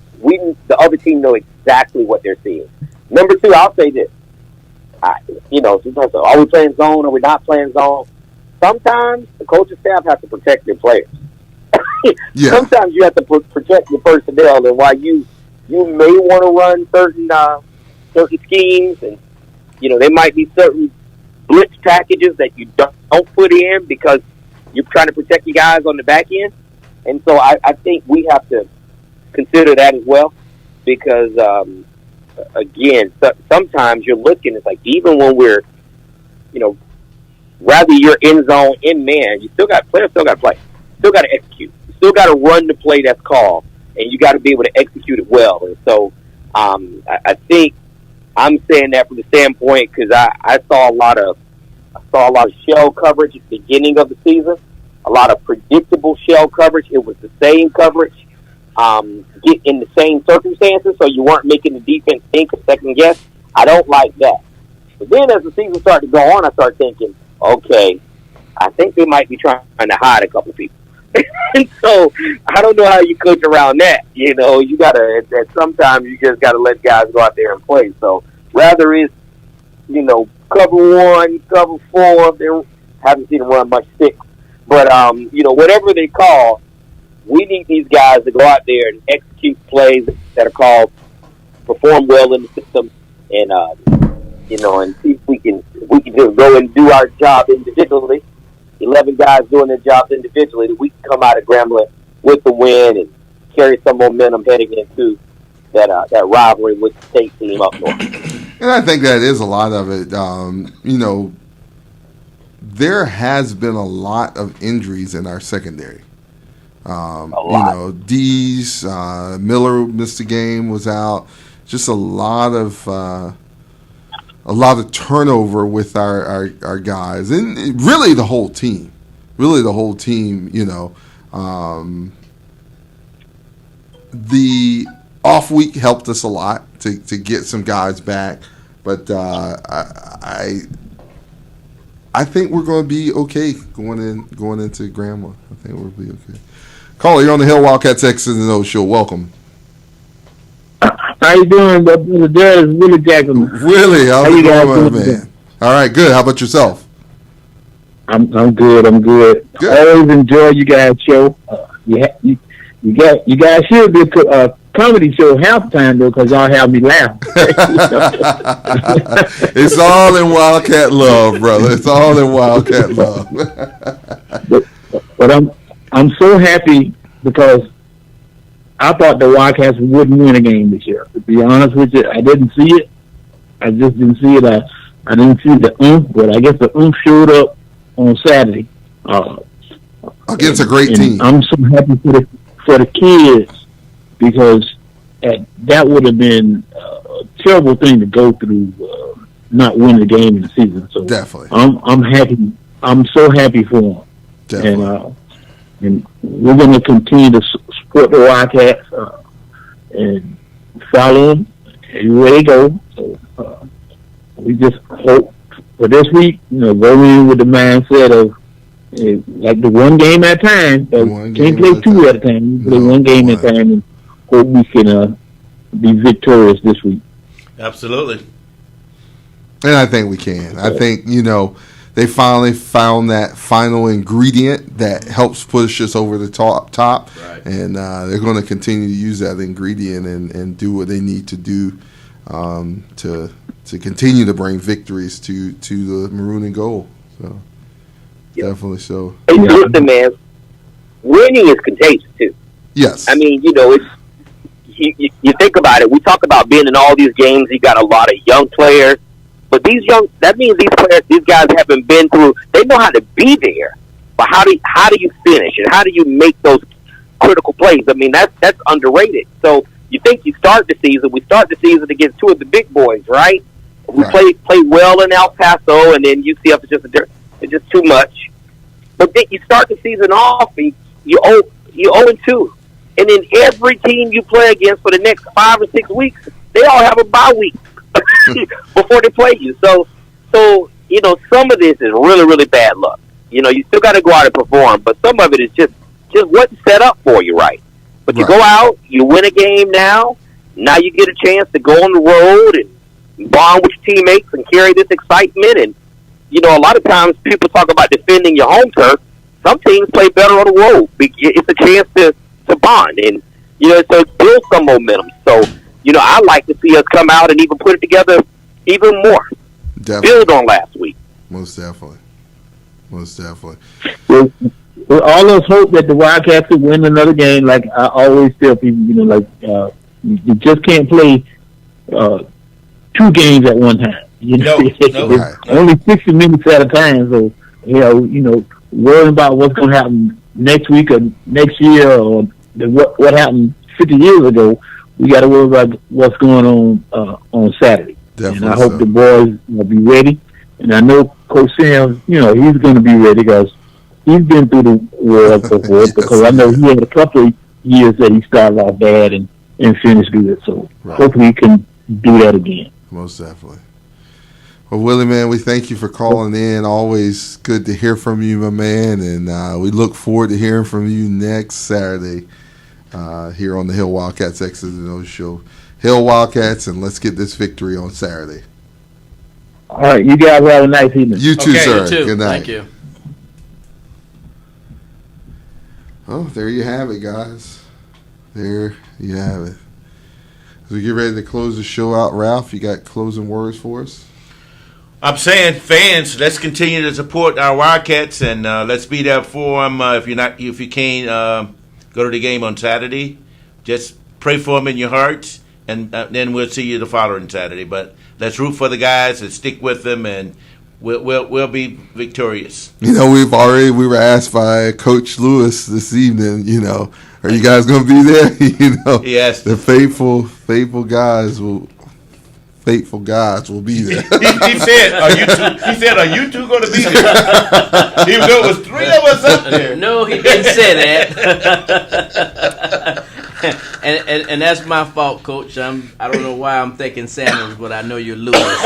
other team know exactly what they're seeing. Number two, I'll say this. Sometimes, are we playing zone or we not playing zone? Sometimes the coaching staff has to protect their players. Yeah. Sometimes you have to protect your personnel, and while you may want to run certain schemes, and there might be certain blitz packages that you don't put in because you're trying to protect your guys on the back end. And so I think we have to consider that as well, because again, sometimes you're looking. It's like even when we're, rather you're in zone, in man, you still got players. Still got to play. Still got to execute. You still got to run the play that's called, and you got to be able to execute it well. And so, I think I'm saying that from the standpoint because I saw a lot of shell coverage at the beginning of the season. A lot of predictable shell coverage. It was the same coverage. Get in the same circumstances, so you weren't making the defense think or second guess. I don't like that. But then as the season started to go on, I started thinking, okay, I think they might be trying to hide a couple people. And so I don't know how you coach around that. You gotta. Sometimes you just gotta let guys go out there and play. So rather it's cover 1, cover 4. They haven't seen them run much 6, but whatever they call. We need these guys to go out there and execute plays that are called, perform well in the system, and and see if we can just go and do our job individually. 11 guys doing their jobs individually, that we can come out of Grambling with the win and carry some momentum heading into that rivalry with the state team up north. And I think that is a lot of it. There has been a lot of injuries in our secondary. Dees, Miller missed a game, was out. Just a lot of turnover with our guys, and really the whole team. The off week helped us a lot to get some guys back, but I think we're going to be okay going into Grambling. I think we'll be okay. Caller, you're on the Hill Wildcats X's and O's show. Welcome. How you doing, brother? There is Willie Jackson. Willie, how you doing, man? All right, good. How about yourself? I'm good. Good. I always enjoy you guys' show. You guys should be a comedy show halftime though, because y'all have me laugh. It's all in Wildcat love, brother. It's all in Wildcat love. But I'm so happy because I thought the Wildcats wouldn't win a game this year. To be honest with you, I didn't see it. I just didn't see it. I didn't see the oomph, but I guess the oomph showed up on Saturday. Against a great team. I'm so happy for the kids because that would have been a terrible thing to go through, not winning the game in the season. So definitely, I'm happy. I'm so happy for them. Definitely. And we're going to continue to support the Wildcats and follow them everywhere they go. So we just hope for this week, go in with the mindset of like the one game at a time. Can't play two at a time. Play one game at a time and hope we can be victorious this week. Absolutely. And I think we can. I think, they finally found that final ingredient that helps push us over the top. Right. And they're going to continue to use that ingredient and do what they need to do to continue to bring victories to the maroon and gold. So definitely so. Hey, listen, man, winning is contagious too. Yes. I mean, it's you think about it. We talk about being in all these games. You got a lot of young players. But that means these guys haven't been through. They know how to be there, but how do you finish and how do you make those critical plays? I mean, that's underrated. So you think we start the season against two of the big boys, right? We play well in El Paso, and then UCF is just too much. But then you start the season off, and you 0-2, and then every team you play against for the next 5 or 6 weeks, they all have a bye week before they play you. So some of this is really, really bad luck. You still got to go out and perform, but some of it is just wasn't set up for you right. But you go out, you win a game now you get a chance to go on the road and bond with your teammates and carry this excitement. And, a lot of times people talk about defending your home turf. Some teams play better on the road. It's a chance to bond and, so build some momentum. So, I like to see us come out and even put it together even more. Definitely. Build on last week. Most definitely. We all of us hope that the Wildcats will win another game. Like I always tell people, you just can't play 2 games at one time. You know, No. only 60 minutes at a time. So worrying about what's going to happen next week or next year or what happened 50 years ago, we got to worry about what's going on Saturday. Definitely. And I hope the boys will be ready. And I know Coach Sam, he's going to be ready because he's been through the world before. Yes, because I know he had a couple of years that he started off bad and finished good. So hopefully he can do that again. Most definitely. Well, Willie, man, we thank you for calling in. Always good to hear from you, my man. And we look forward to hearing from you next Saturday here on the Hill Wildcats X's and O's show. Hill Wildcats, and let's get this victory on Saturday. All right. You guys have a nice evening. You too, sir. You too. Good night. Thank you. Oh, there you have it, guys. There you have it. As we get ready to close the show out, Ralph, you got closing words for us? I'm saying, fans, let's continue to support our Wildcats, and let's be there for them. If you can't go to the game on Saturday, just pray for them in your hearts, and then we'll see you the following Saturday. But let's root for the guys and stick with them, and we'll be victorious. We were asked by Coach Lewis this evening, are you guys going to be there? Yes. The faithful guys will be there. He said, are you two going to be there? Even though it was 3 of us up there. No, he didn't say that. and that's my fault, Coach. I don't know why I'm thinking Sanders, but I know you're Lewis.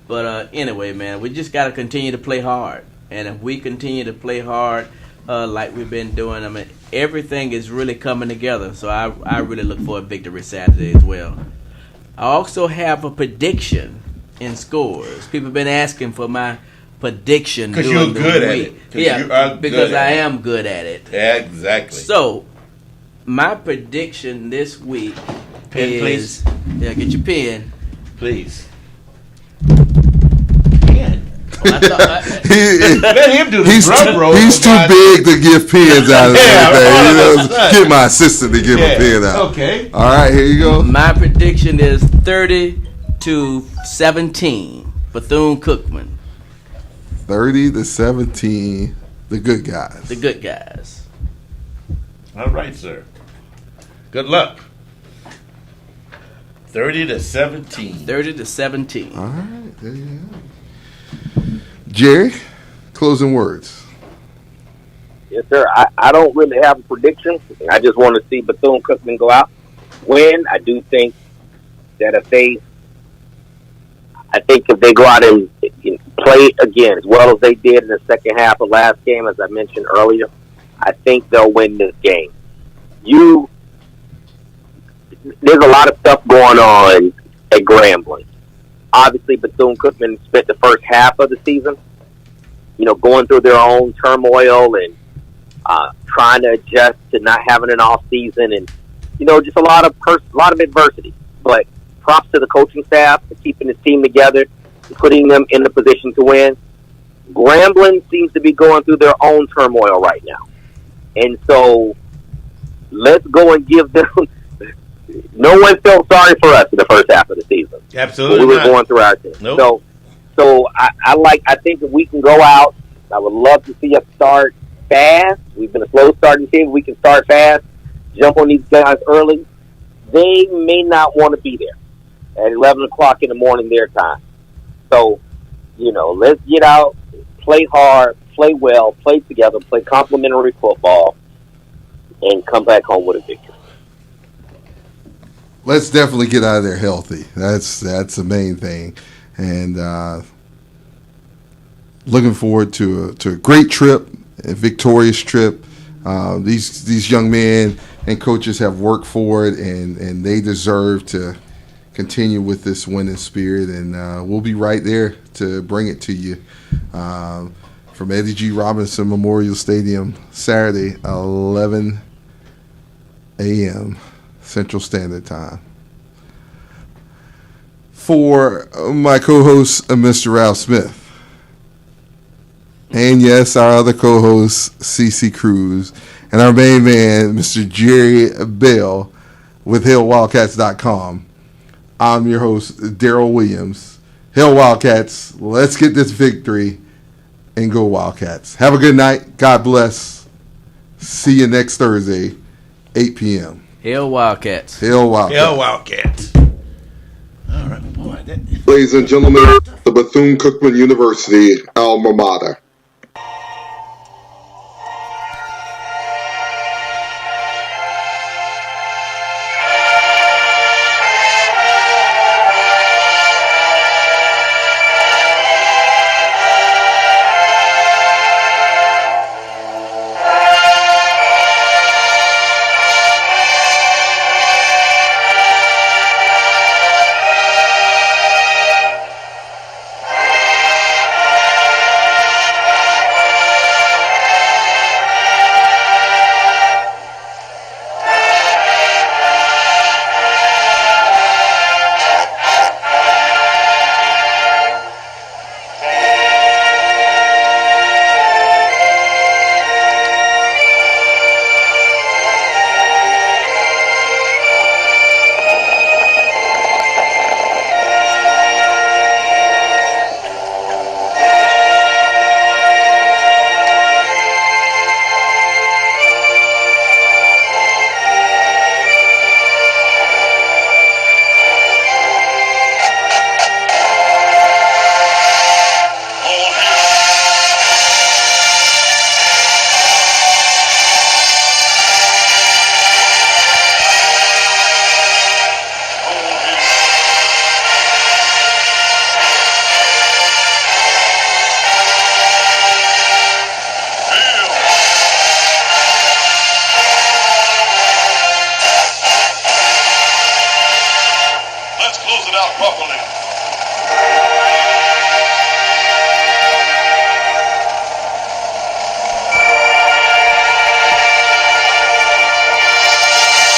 But anyway, man, we just got to continue to play hard. And if we continue to play hard like we've been doing, I mean, everything is really coming together. So I really look for a victory Saturday as well. I also have a prediction in scores. People have been asking for my prediction. Because you're good at it. Yeah, because I am good at it. Exactly. So, my prediction this week Pen, is... please. Yeah, get your pen. Please. Let him do the drum roll. He's too big to give pens out of anything. Get my assistant to give a pen out. Okay. All right, here you go. My prediction is 30-17, Bethune Cookman. 30-17, the good guys. The good guys. All right, sir. Good luck. 30-17. 30-17. All right, there you go. Jerry, closing words. Yes, sir. I don't really have a prediction. I just want to see Bethune Cookman go out, win. I do think that if they go out and play again as well as they did in the second half of last game, as I mentioned earlier, I think they'll win this game. There's a lot of stuff going on at Grambling. Obviously, Bethune Cookman spent the first half of the season, going through their own turmoil and trying to adjust to not having an off season, and just a lot of adversity. But props to the coaching staff for keeping this team together, putting them in a position to win. Grambling seems to be going through their own turmoil right now, and so let's go and give them. No one felt sorry for us in the first half of the season. Absolutely, we were going through our team. Nope. So I think if we can go out, I would love to see us start fast. We've been a slow starting team. We can start fast, jump on these guys early. They may not want to be there at 11 o'clock in the morning their time. So, let's get out, play hard, play well, play together, play complementary football, and come back home with a victory. Let's definitely get out of there healthy. That's the main thing, and looking forward to a great trip, a victorious trip. These young men and coaches have worked for it, and they deserve to continue with this winning spirit. And we'll be right there to bring it to you from Eddie G. Robinson Memorial Stadium, Saturday, 11 a.m. Central Standard Time. For my co-host, Mr. Ralph Smith, and yes, our other co-host, CC Cruz, and our main man, Mr. Jerry Bell with HillWildcats.com, I'm your host, Daryl Williams. Hail Wildcats. Let's get this victory and go Wildcats. Have a good night. God bless. See you next Thursday, 8 p.m. Hail Wildcats. Hail Wildcats. Hell, Wildcats. All right, boy. Ladies and gentlemen, the Bethune-Cookman University alma mater. Let's close it out properly.